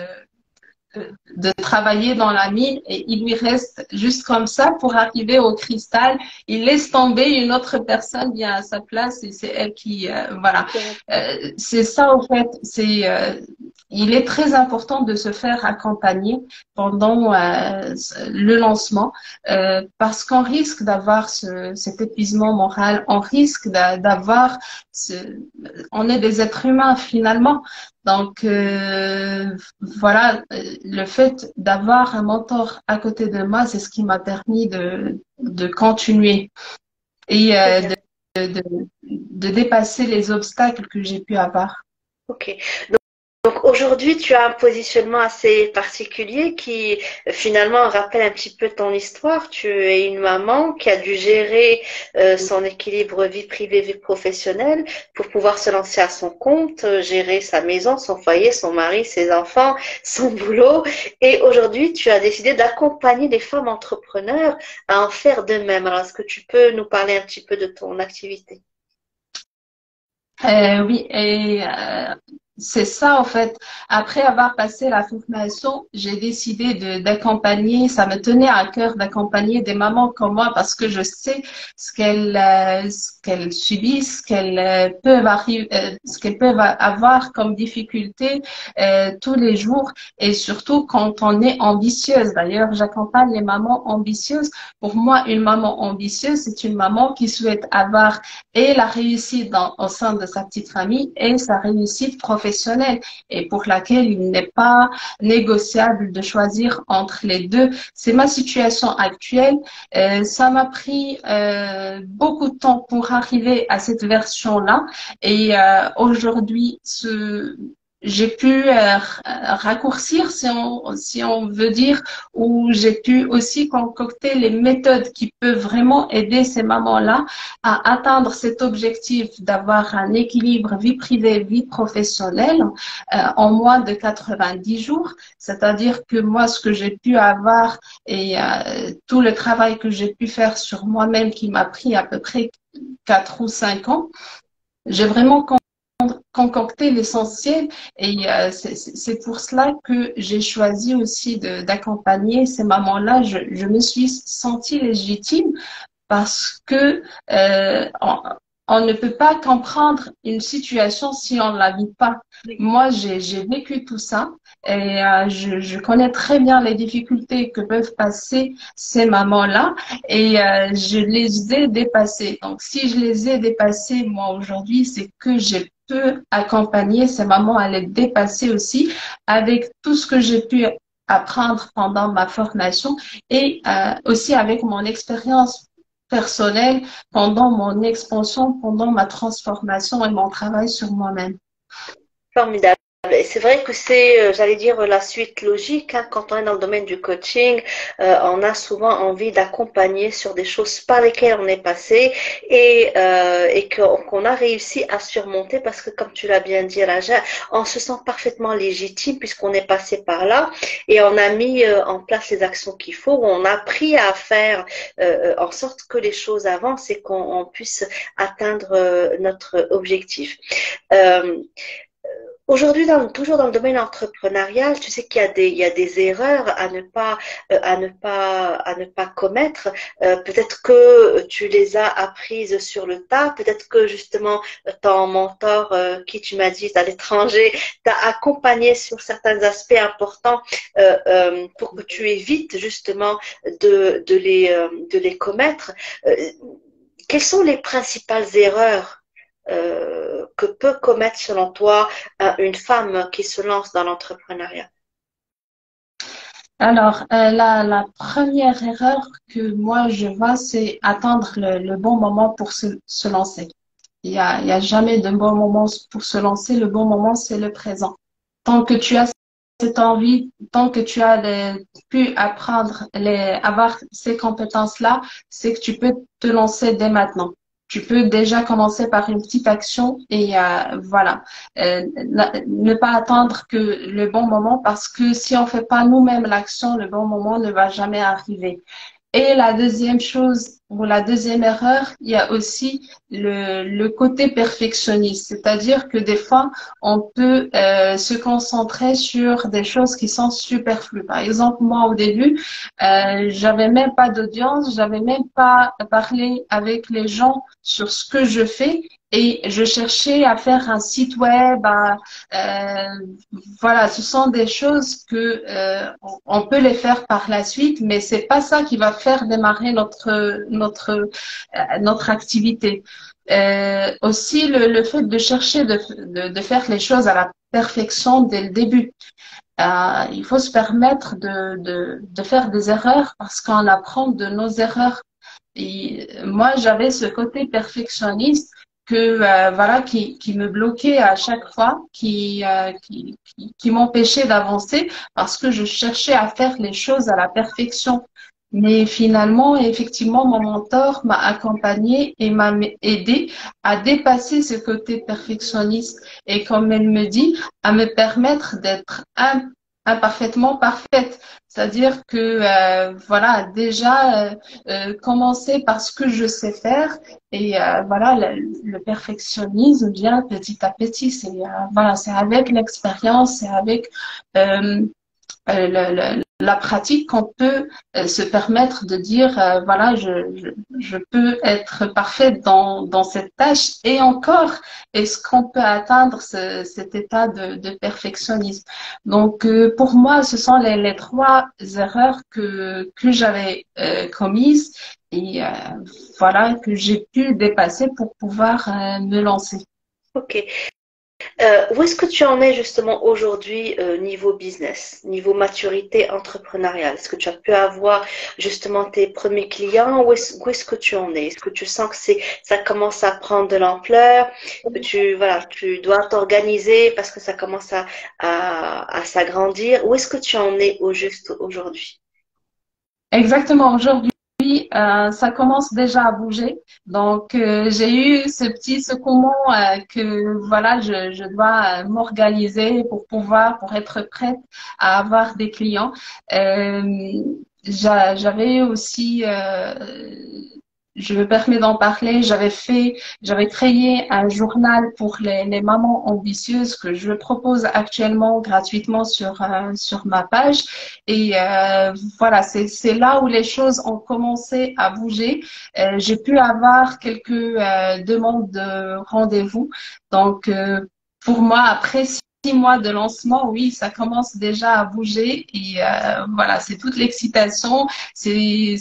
de travailler dans la mine et il lui reste juste comme ça pour arriver au cristal. Il laisse tomber, une autre personne vient à sa place et c'est elle qui, voilà. C'est ça, en fait, il est très important de se faire accompagner pendant le lancement parce qu'on risque d'avoir cet épuisement moral, on risque d'avoir, on est des êtres humains finalement. Donc voilà, le fait d'avoir un mentor à côté de moi, c'est ce qui m'a permis de continuer et de, de dépasser les obstacles que j'ai pu avoir. Ok. Donc aujourd'hui, tu as un positionnement assez particulier qui finalement rappelle un petit peu ton histoire. Tu es une maman qui a dû gérer son équilibre vie privée, vie professionnelle pour pouvoir se lancer à son compte, gérer sa maison, son foyer, son mari, ses enfants, son boulot. Et aujourd'hui, tu as décidé d'accompagner des femmes entrepreneurs à en faire de même. Alors, est-ce que tu peux nous parler un petit peu de ton activité? Oui, et c'est ça en fait. Après avoir passé la formation, j'ai décidé d'accompagner. Ça me tenait à cœur d'accompagner des mamans comme moi parce que je sais ce qu'elles subissent, ce qu'elles peuvent arriver, ce qu'elles peuvent avoir comme difficulté tous les jours et surtout quand on est ambitieuse. D'ailleurs, j'accompagne les mamans ambitieuses. Pour moi, une maman ambitieuse, c'est une maman qui souhaite avoir et la réussite au sein de sa petite famille et sa réussite professionnelle et pour laquelle il n'est pas négociable de choisir entre les deux. C'est ma situation actuelle. Ça m'a pris beaucoup de temps pour arriver à cette version-là et aujourd'hui, j'ai pu raccourcir, si on veut dire, ou j'ai pu aussi concocter les méthodes qui peuvent vraiment aider ces mamans-là à atteindre cet objectif d'avoir un équilibre vie privée, vie professionnelle en moins de 90 jours. C'est-à-dire que moi, ce que j'ai pu avoir et tout le travail que j'ai pu faire sur moi-même qui m'a pris à peu près 4 ou 5 ans, j'ai vraiment concocté l'essentiel et c'est pour cela que j'ai choisi aussi d'accompagner ces mamans-là. Je me suis sentie légitime parce que on ne peut pas comprendre une situation si on ne la vit pas. Moi, j'ai vécu tout ça et je connais très bien les difficultés que peuvent passer ces mamans-là et je les ai dépassées. Donc, si je les ai dépassées, moi, aujourd'hui, c'est que j'ai pu accompagner ces mamans à les dépasser aussi avec tout ce que j'ai pu apprendre pendant ma formation et aussi avec mon expérience personnelle pendant mon expansion, pendant ma transformation et mon travail sur moi-même. Formidable. Et c'est vrai que c'est, j'allais dire, la suite logique, hein. Quand on est dans le domaine du coaching, on a souvent envie d'accompagner sur des choses par lesquelles on est passé et qu'on a réussi à surmonter parce que, comme tu l'as bien dit, Raja, on se sent parfaitement légitime puisqu'on est passé par là et on a mis en place les actions qu'il faut, on a appris à faire en sorte que les choses avancent et qu'on puisse atteindre notre objectif. Euh, Aujourd'hui, toujours dans le domaine entrepreneurial, tu sais qu'il y a il y a des erreurs à ne pas commettre. Peut-être que tu les as apprises sur le tas. Peut-être que justement ton mentor, qui tu m'as dit est à l'étranger, t'a accompagné sur certains aspects importants pour que tu évites justement de les commettre. Quelles sont les principales erreurs que peut commettre selon toi une femme qui se lance dans l'entrepreneuriat? Alors, la première erreur que moi je vois, c'est attendre le bon moment pour se lancer. Il y a jamais de bon moment pour se lancer. Le bon moment, c'est le présent. Tant que tu as cette envie, tant que tu as pu apprendre, avoir ces compétences-là, c'est que tu peux te lancer dès maintenant. Tu peux déjà commencer par une petite action et voilà. Ne pas attendre que le bon moment parce que si on fait pas nous-mêmes l'action, le bon moment ne va jamais arriver. Et la deuxième chose pour la deuxième erreur, il y a aussi le côté perfectionniste. C'est-à-dire que des fois, on peut se concentrer sur des choses qui sont superflues. Par exemple, moi, au début, j'avais même pas d'audience, j'avais même pas parlé avec les gens sur ce que je fais. Et je cherchais à faire un site web, voilà, ce sont des choses que on peut les faire par la suite, mais c'est pas ça qui va faire démarrer notre activité. Aussi le fait de chercher de faire les choses à la perfection dès le début. Il faut se permettre de faire des erreurs parce qu'on apprend de nos erreurs. Et moi, j'avais ce côté perfectionniste que voilà qui me bloquait à chaque fois, qui m'empêchait d'avancer parce que je cherchais à faire les choses à la perfection. Mais finalement, effectivement, mon mentor m'a accompagné et m'a aidé à dépasser ce côté perfectionniste et comme elle me dit, à me permettre d'être imparfaitement parfaite. C'est-à-dire que voilà, déjà commencer par ce que je sais faire et voilà, le perfectionnisme vient petit à petit. C'est voilà, c'est avec l'expérience, c'est avec la pratique qu'on peut se permettre de dire voilà je peux être parfaite dans cette tâche et encore est-ce qu'on peut atteindre cet état de perfectionnisme. Donc pour moi ce sont les trois erreurs que j'avais commises et voilà que j'ai pu dépasser pour pouvoir me lancer. Ok. Où est-ce que tu en es justement aujourd'hui niveau business, niveau maturité entrepreneuriale? Est-ce que tu as pu avoir justement tes premiers clients? Où est-ce que tu en es? Est-ce que tu sens que ça commence à prendre de l'ampleur? Que tu dois t'organiser parce que ça commence à s'agrandir? Où est-ce que tu en es au juste aujourd'hui? Exactement, aujourd'hui, ça commence déjà à bouger. Donc, j'ai eu ce petit secouement que voilà, je dois m'organiser pour être prête à avoir des clients. Euh, j'avais aussi, je me permets d'en parler, j'avais créé un journal pour les mamans ambitieuses que je propose actuellement gratuitement sur ma page. Et voilà, c'est là où les choses ont commencé à bouger. J'ai pu avoir quelques demandes de rendez-vous. Donc, pour moi, après 6 mois de lancement, oui, ça commence déjà à bouger. Et voilà, c'est toute l'excitation. C'est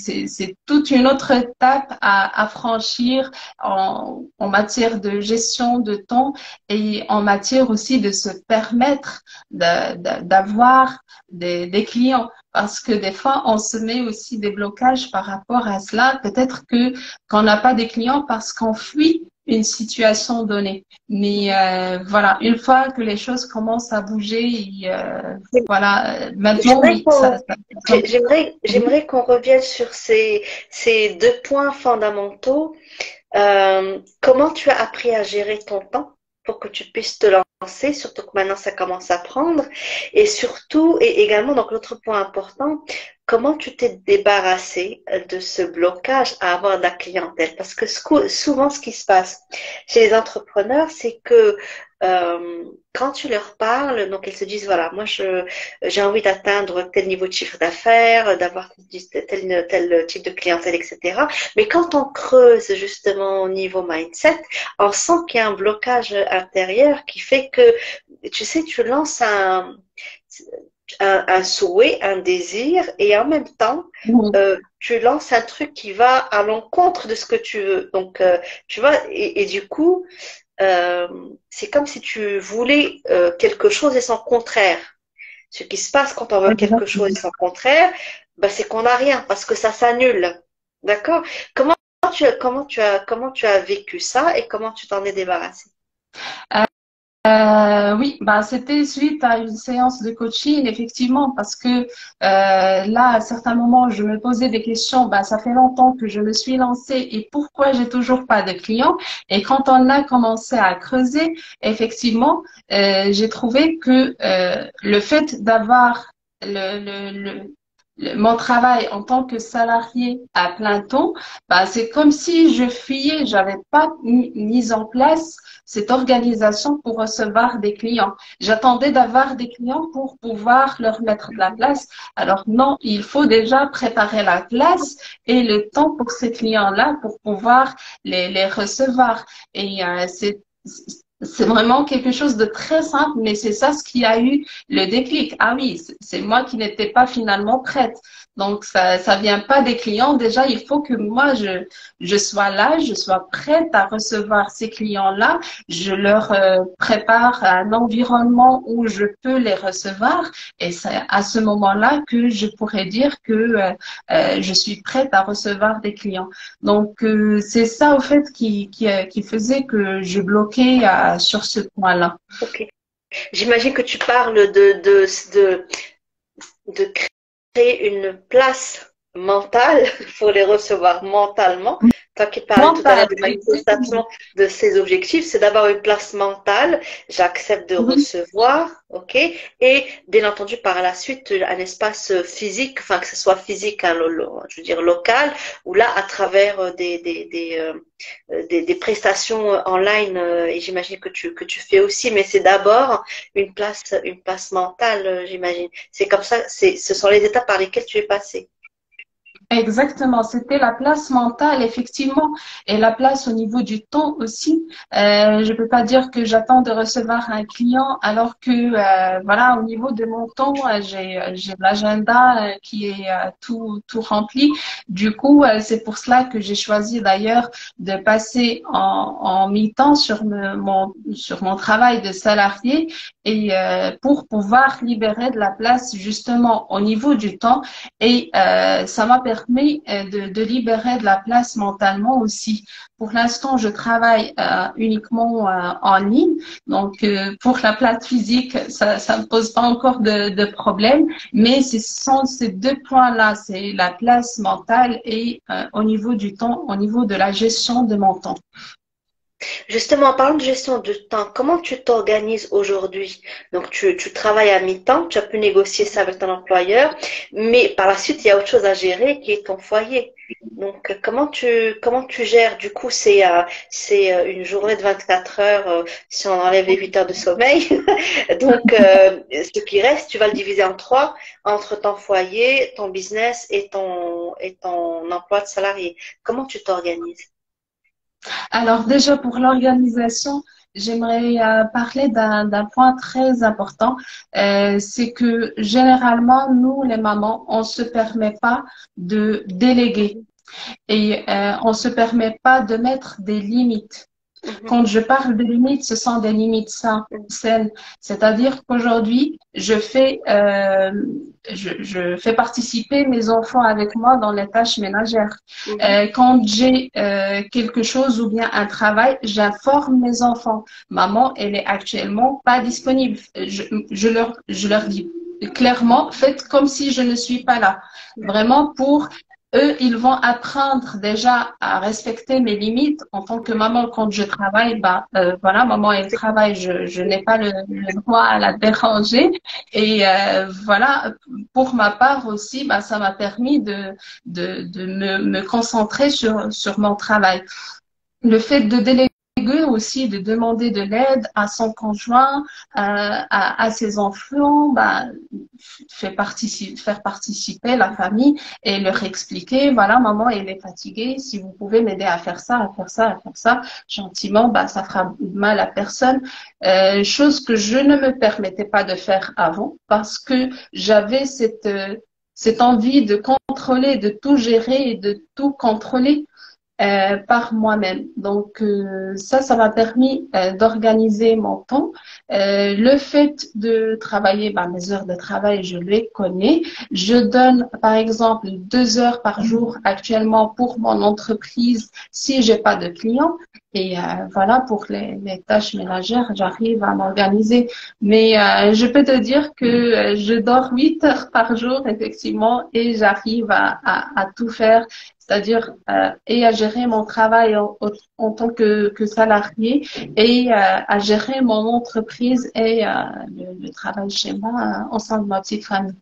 toute une autre étape à franchir en matière de gestion de temps et en matière aussi de se permettre d'avoir des clients. Parce que des fois, on se met aussi des blocages par rapport à cela. Peut-être que qu'on n'a pas des clients parce qu'on fuit une situation donnée. Mais voilà, une fois que les choses commencent à bouger, et, voilà, maintenant, J'aimerais oui, ça. j'aimerais qu'on revienne sur ces deux points fondamentaux. Comment tu as appris à gérer ton temps pour que tu puisses te lancer, surtout que maintenant ça commence à prendre, et surtout, et également, donc l'autre point important, comment tu t'es débarrassé de ce blocage à avoir de la clientèle? Parce que souvent, ce qui se passe chez les entrepreneurs, c'est que quand tu leur parles, donc ils se disent, voilà, moi j'ai envie d'atteindre tel niveau de chiffre d'affaires, d'avoir tel type de clientèle, etc. Mais quand on creuse justement au niveau mindset, on sent qu'il y a un blocage intérieur qui fait que, tu sais, tu lances un souhait, un désir, et en même temps, tu lances un truc qui va à l'encontre de ce que tu veux. Donc, tu vois, et du coup, c'est comme si tu voulais quelque chose et son contraire. Ce qui se passe quand on veut quelque chose et son contraire, ben, c'est qu'on n'a rien parce que ça s'annule. D'accord? Comment tu as vécu ça et comment tu t'en es débarrassé? Oui, bah c'était suite à une séance de coaching, effectivement, parce que là, à certains moments, je me posais des questions. Bah, ça fait longtemps que je me suis lancée et pourquoi j'ai toujours pas de clients? Et quand on a commencé à creuser, effectivement, j'ai trouvé que le fait d'avoir le mon travail en tant que salarié à plein temps, bah, c'est comme si je fuyais, j'avais pas mis en place cette organisation pour recevoir des clients. J'attendais d'avoir des clients pour pouvoir leur mettre de la place. Alors non, il faut déjà préparer la place et le temps pour ces clients-là pour pouvoir les recevoir. Et c'est vraiment quelque chose de très simple, mais c'est ça ce qui a eu le déclic. Ah oui, c'est moi qui n'étais pas finalement prête. Donc ça vient pas des clients. Déjà, il faut que moi je sois là, je sois prête à recevoir ces clients-là. Je leur prépare un environnement où je peux les recevoir. Et c'est à ce moment-là que je pourrais dire que je suis prête à recevoir des clients. Donc c'est ça au fait qui faisait que je bloquais sur ce point-là. Ok. J'imagine que tu parles de créer une place mentale pour les recevoir mentalement. Toi qui parlais tout à Mental, l'heure de exactement. manifestation de ces objectifs, c'est d'avoir une place mentale. J'accepte de Oui, recevoir, ok, et bien entendu par la suite un espace physique, enfin que ce soit physique, hein, je veux dire local, ou là à travers des prestations online, et j'imagine que tu fais aussi, mais c'est d'abord une place mentale, j'imagine. C'est comme ça, ce sont les étapes par lesquelles tu es passé. exactement. C'était la place mentale, effectivement, et la place au niveau du temps aussi. Je peux pas dire que j'attends de recevoir un client alors que, voilà, au niveau de mon temps, j'ai l'agenda qui est tout rempli. Du coup, c'est pour cela que j'ai choisi d'ailleurs de passer en mi-temps sur mon travail de salarié et pour pouvoir libérer de la place justement au niveau du temps et ça m'a permis de libérer de la place mentalement aussi. Pour l'instant, je travaille uniquement en ligne. Donc, pour la place physique, ça me pose pas encore de problème. Mais ce sont ces deux points-là, c'est la place mentale et au niveau du temps, au niveau de la gestion de mon temps. Justement, en parlant de gestion de temps, comment tu t'organises aujourd'hui? Donc, tu travailles à mi-temps, tu as pu négocier ça avec ton employeur, mais par la suite, il y a autre chose à gérer qui est ton foyer. Donc, comment tu gères? Du coup, c'est une journée de 24 heures, si on enlève les 8 heures de sommeil. Donc, ce qui reste, tu vas le diviser en trois, entre ton foyer, ton business et ton emploi de salarié. Comment tu t'organises? Alors déjà pour l'organisation, j'aimerais parler d'un point très important. C'est que généralement, nous, les mamans, on se permet pas de déléguer et on se permet pas de mettre des limites. Mhm, Quand je parle de limites, ce sont des limites saines. C'est-à-dire qu'aujourd'hui, je fais participer mes enfants avec moi dans les tâches ménagères. mhm. Quand j'ai quelque chose ou bien un travail, j'informe mes enfants. Maman, elle est actuellement pas disponible. Je leur dis clairement, faites comme si je ne suis pas là. Vraiment pour eux, ils vont apprendre déjà à respecter mes limites en tant que maman. Quand je travaille, bah voilà, maman elle travaille, je n'ai pas le droit à la déranger. Et voilà, pour ma part aussi, bah ça m'a permis de me concentrer sur mon travail. Le fait de déléguer aussi, de demander de l'aide à son conjoint, à ses enfants, bah, faire participer la famille et leur expliquer, voilà, maman, elle est fatiguée, si vous pouvez m'aider à faire ça, à faire ça, à faire ça, gentiment, bah, ça fera mal à personne. Chose que je ne me permettais pas de faire avant parce que j'avais cette envie de contrôler, de tout gérer et de tout contrôler par moi-même. Donc ça m'a permis d'organiser mon temps. Le fait de travailler, bah, mes heures de travail, je les connais. Je donne par exemple 2 heures par jour actuellement pour mon entreprise si j'ai pas de clients. Et voilà, pour les tâches ménagères, j'arrive à m'organiser. Mais je peux te dire que je dors 8 heures par jour, effectivement, et j'arrive à tout faire, c'est-à-dire et à gérer mon travail en tant que salarié et à gérer mon entreprise et le travail chez moi au sein de ma petite famille.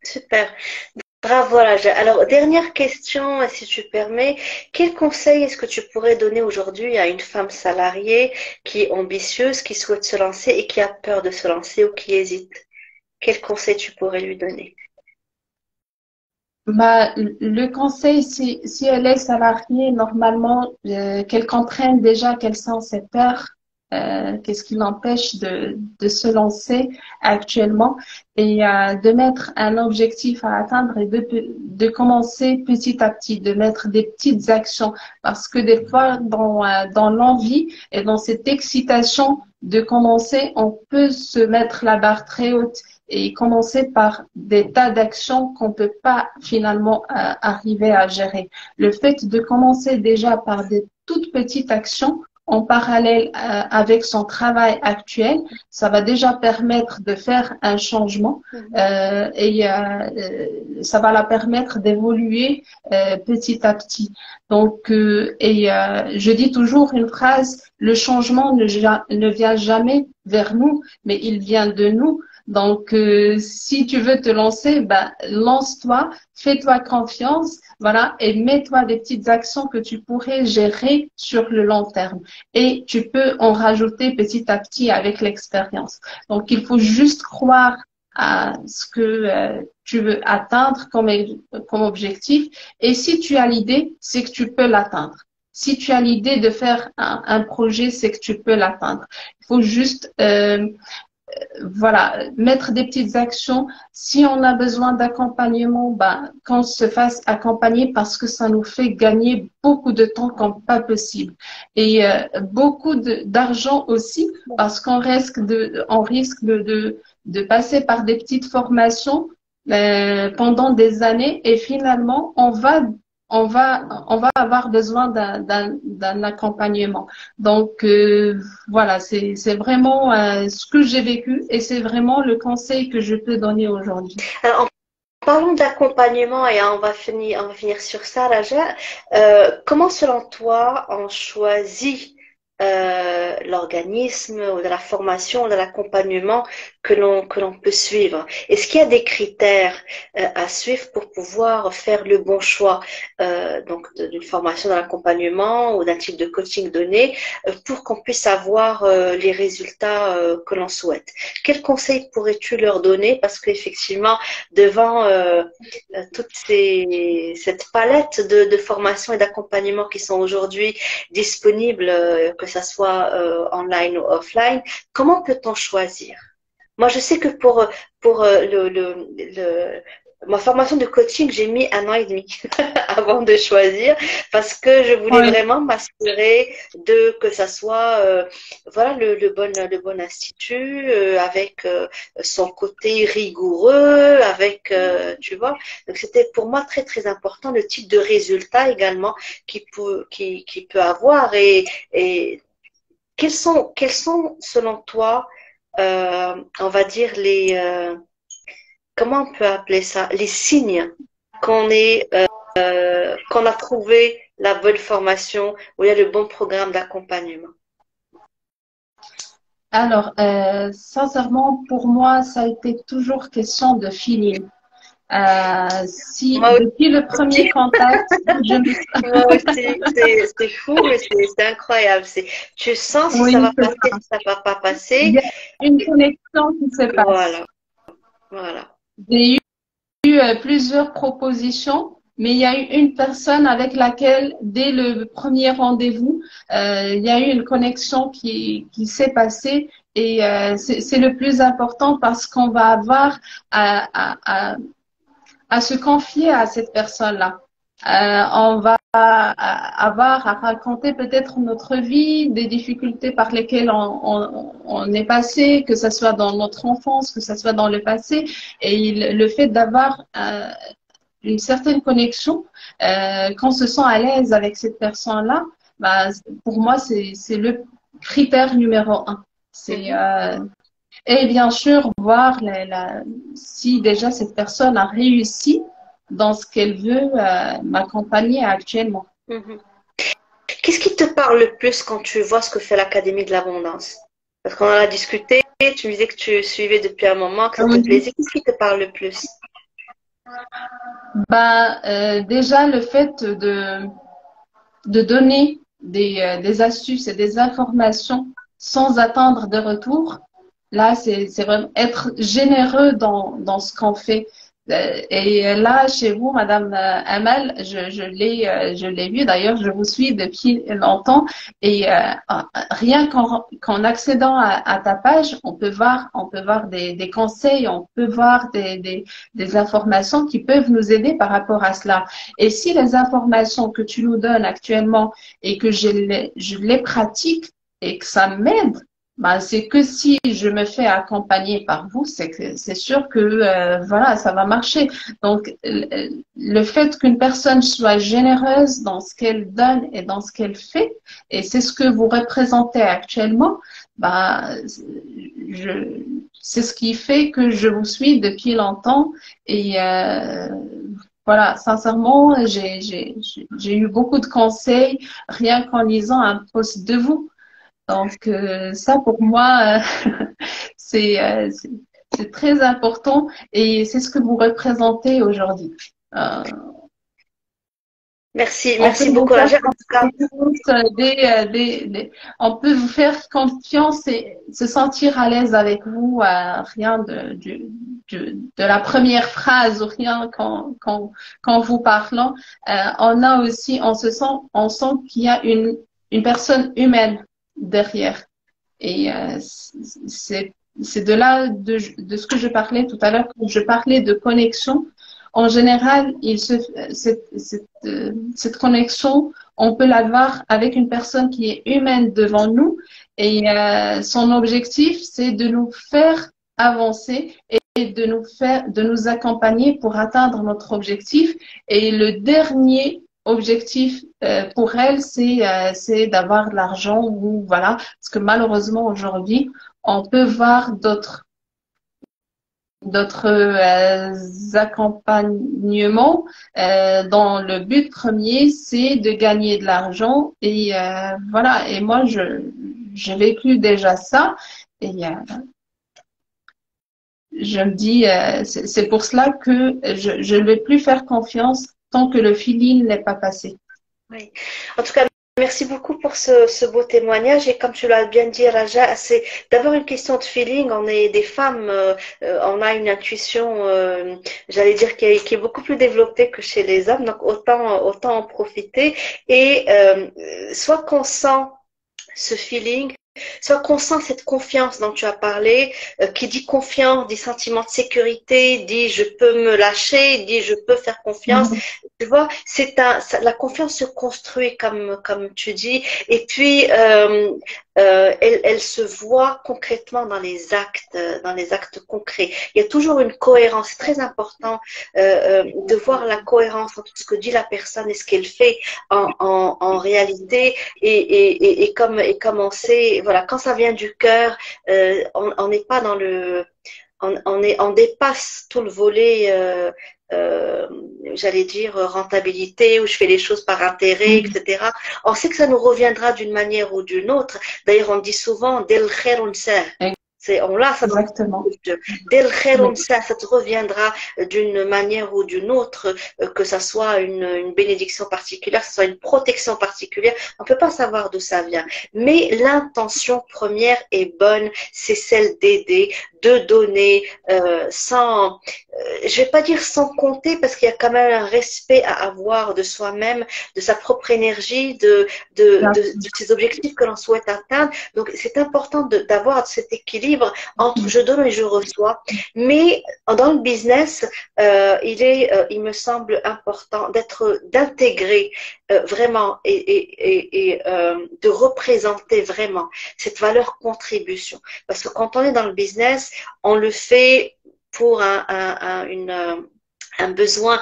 Super. Bravo, Raja. Alors, dernière question, si tu permets. Quel conseil est-ce que tu pourrais donner aujourd'hui à une femme salariée qui est ambitieuse, qui souhaite se lancer et qui a peur de se lancer ou qui hésite? Quel conseil tu pourrais lui donner? Bah, le conseil, si elle est salariée, normalement, qu'elle comprenne déjà quelles sont ses peurs, qu'est-ce qui l'empêche de se lancer actuellement et de mettre un objectif à atteindre et de commencer petit à petit, de mettre des petites actions. Parce que des fois, dans l'envie et dans cette excitation de commencer, on peut se mettre la barre très haute et commencer par des tas d'actions qu'on peut pas finalement arriver à gérer. Le fait de commencer déjà par des toutes petites actions en parallèle avec son travail actuel, ça va déjà permettre de faire un changement et ça va la permettre d'évoluer petit à petit. Donc, je dis toujours une phrase, le changement ne vient jamais vers nous, mais il vient de nous. Donc, si tu veux te lancer, ben, lance-toi, fais-toi confiance, voilà, et mets-toi des petites actions que tu pourrais gérer sur le long terme. Et tu peux en rajouter petit à petit avec l'expérience. Donc, il faut juste croire à ce que tu veux atteindre comme objectif. Et si tu as l'idée, c'est que tu peux l'atteindre. Si tu as l'idée de faire un projet, c'est que tu peux l'atteindre. Il faut juste voilà, mettre des petites actions. Si on a besoin d'accompagnement, ben, qu'on se fasse accompagner parce que ça nous fait gagner beaucoup de temps comme pas possible. Et beaucoup d'argent aussi parce on risque de passer par des petites formations pendant des années et finalement, on va avoir besoin d'un accompagnement. Donc, voilà, c'est vraiment ce que j'ai vécu et c'est vraiment le conseil que je peux donner aujourd'hui. Alors, en parlant d'accompagnement, et on va finir sur ça, Raja, comment selon toi on choisit l'organisme ou de la formation, de l'accompagnement que l'on peut suivre? Est-ce qu'il y a des critères à suivre pour pouvoir faire le bon choix donc d'une formation, d'un accompagnement ou d'un type de coaching donné pour qu'on puisse avoir les résultats que l'on souhaite? Quels conseils pourrais-tu leur donner? Parce qu'effectivement, devant cette palette de formations et d'accompagnement qui sont aujourd'hui disponibles, que ça soit online ou offline, comment peut-on choisir? Moi, je sais que pour ma formation de coaching, j'ai mis 1 an et demi avant de choisir parce que je voulais Oui, vraiment m'assurer de que ça soit voilà le bon institut avec son côté rigoureux, avec tu vois. Donc c'était pour moi très très important le type de résultat également qui peut avoir et quels sont selon toi on va dire comment on peut appeler ça, les signes qu'on est, qu'on a trouvé la bonne formation ou il y a le bon programme d'accompagnement. alors, sincèrement, pour moi, ça a été toujours question de feeling. Si Moi depuis le premier aussi, contact, je me... moi aussi, c'est fou, mais c'est incroyable. Tu sens si ça Oui, va passer, si ça va pas il passer. y a une connexion qui se passe. Voilà, voilà. J'ai eu plusieurs propositions, mais il y a eu une personne avec laquelle, dès le premier rendez-vous, il y a eu une connexion qui s'est passée et c'est le plus important parce qu'on va avoir à se confier à cette personne-là. On va avoir à raconter peut-être notre vie, des difficultés par lesquelles on est passé, que ce soit dans notre enfance, que ce soit dans le passé. Et le fait d'avoir une certaine connexion, qu'on se sent à l'aise avec cette personne-là, bah, pour moi, c'est le critère numéro un. C'est Mhm, et bien sûr voir si déjà cette personne a réussi dans ce qu'elle veut m'accompagner actuellement. mhm. Qu'est-ce qui te parle le plus quand tu vois ce que fait l'Académie de l'Abondance? Parce qu'on en a discuté, tu me disais que tu suivais depuis un moment, que ça te Oui. plaisait. Qu'est-ce qui te parle le plus? Déjà, le fait de donner des astuces et des informations sans attendre de retour, là, c'est vraiment être généreux dans ce qu'on fait. Et là, chez vous, Madame Amal, je l'ai vu. D'ailleurs, je vous suis depuis longtemps. Et rien qu'en accédant à ta page, on peut voir des conseils, on peut voir des informations qui peuvent nous aider par rapport à cela. Et si les informations que tu nous donnes actuellement et que je les pratique et que ça m'aide, bah, c'est que si je me fais accompagner par vous, c'est sûr que voilà, ça va marcher. Donc le fait qu'une personne soit généreuse dans ce qu'elle donne et dans ce qu'elle fait, et c'est ce que vous représentez actuellement, bah je c'est ce qui fait que je vous suis depuis longtemps et voilà, sincèrement, j'ai eu beaucoup de conseils rien qu'en lisant un post de vous. Donc ça pour moi c'est c'est très important et c'est ce que vous représentez aujourd'hui. Euh, Merci, on peut merci vous beaucoup, faire Raja. En tout cas, confiance, on peut vous faire confiance et se sentir à l'aise avec vous, rien de la première phrase ou rien quand vous parlons. On a aussi, on sent qu'il y a une personne humaine derrière. Et c'est de là de ce que je parlais tout à l'heure, quand je parlais de connexion. En général, cette connexion, on peut l'avoir avec une personne qui est humaine devant nous et son objectif, c'est de nous faire avancer et de nous accompagner pour atteindre notre objectif. Et le dernier objectif pour elle, c'est d'avoir de l'argent ou voilà, parce que malheureusement aujourd'hui, on peut voir d'autres accompagnements dont le but premier, c'est de gagner de l'argent et voilà. Et moi, j'ai vécu déjà ça et je me dis, c'est pour cela que je ne vais plus faire confiance tant que le feeling n'est pas passé. oui. En tout cas, merci beaucoup pour ce beau témoignage. Et comme tu l'as bien dit, Raja, c'est d'abord une question de feeling. On est des femmes, on a une intuition, j'allais dire, qui est beaucoup plus développée que chez les hommes. Donc autant en profiter. Et soit qu'on sent ce feeling, soit qu'on sent cette confiance dont tu as parlé, qui dit confiance, dit sentiment de sécurité, dit je peux me lâcher, dit je peux faire confiance. Tu vois, la confiance se construit comme tu dis, et puis elle se voit concrètement dans les actes concrets. Il y a toujours une cohérence. C'est très important de voir la cohérence entre ce que dit la personne et ce qu'elle fait en réalité. Et comme on sait, voilà, quand ça vient du cœur, on n'est pas dans le, on dépasse tout le volet. J'allais dire où je fais les choses par intérêt, etc. On sait que ça nous reviendra d'une manière ou d'une autre. D'ailleurs, on dit souvent Del khair unsa. Exactement. Del khair unsa, ça te reviendra d'une manière ou d'une autre, que ça soit une bénédiction particulière, que ça soit une protection particulière. On peut pas savoir d'où ça vient. Mais l'intention première est bonne, c'est celle d'aider, de donner, sans, je vais pas dire sans compter, parce qu'il y a quand même un respect à avoir de soi-même, de sa propre énergie, de ses objectifs que l'on souhaite atteindre. Donc, c'est important d'avoir cet équilibre entre je donne et je reçois. Mais dans le business, il me semble important d'intégrer vraiment et de représenter vraiment cette valeur contribution. Parce que quand on est dans le business, on le fait pour un besoin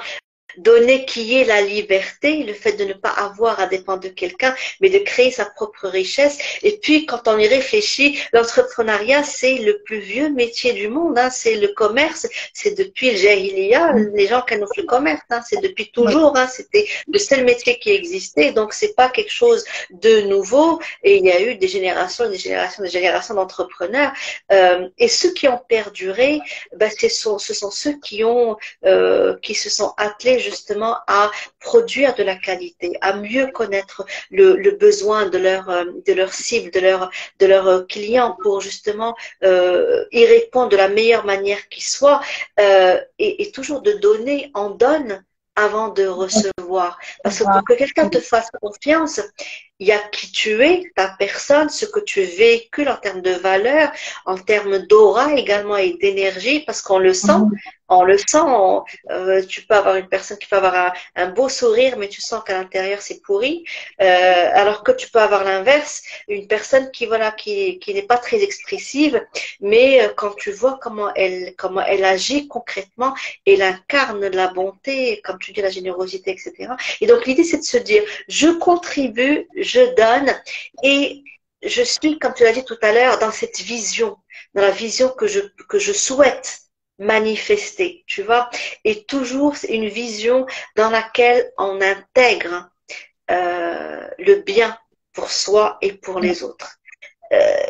donné qui est la liberté, le fait de ne pas avoir à dépendre de quelqu'un, mais de créer sa propre richesse. Et puis, quand on y réfléchit, l'entrepreneuriat, c'est le plus vieux métier du monde, hein, c'est le commerce, c'est depuis le Jahiliya, les gens qui ont fait le commerce, hein, c'est depuis toujours, hein, c'était le seul métier qui existait, donc c'est pas quelque chose de nouveau, et il y a eu des générations et des générations et des générations d'entrepreneurs, et ceux qui ont perduré, ben, ce sont ceux qui se sont attelés arriver justement à produire de la qualité, à mieux connaître le besoin de leur cible, de leur client pour justement y répondre de la meilleure manière qui soit et toujours de donner en donne avant de recevoir. Parce que pour que quelqu'un te fasse confiance, il y a qui tu es, ta personne, ce que tu véhicules en termes de valeur, en termes d'aura également et d'énergie, parce qu'on le sent. On le sent, tu peux avoir une personne qui peut avoir un beau sourire, mais tu sens qu'à l'intérieur c'est pourri. Alors que tu peux avoir l'inverse, une personne qui voilà, qui n'est pas très expressive, mais quand tu vois comment elle agit concrètement, elle incarne la bonté, comme tu dis, la générosité, etc. Et donc l'idée c'est de se dire, je contribue, je donne, et je suis, comme tu l'as dit tout à l'heure, dans cette vision, dans la vision que je souhaite manifester, tu vois, et toujours c'est une vision dans laquelle on intègre le bien pour soi et pour les autres.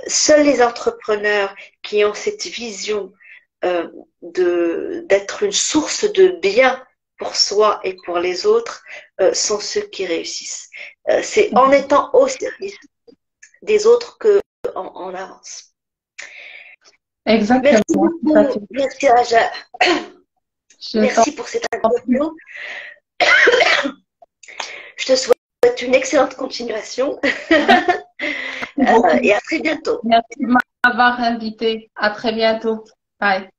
Seuls les entrepreneurs qui ont cette vision d'être une source de bien pour soi et pour les autres sont ceux qui réussissent. C'est en étant au service des autres qu'on avance. Exactement. Merci beaucoup. Merci Raja. Merci pour cette interview. Je te souhaite une excellente continuation. Et à très bientôt. Merci de m'avoir invité. À très bientôt. Bye.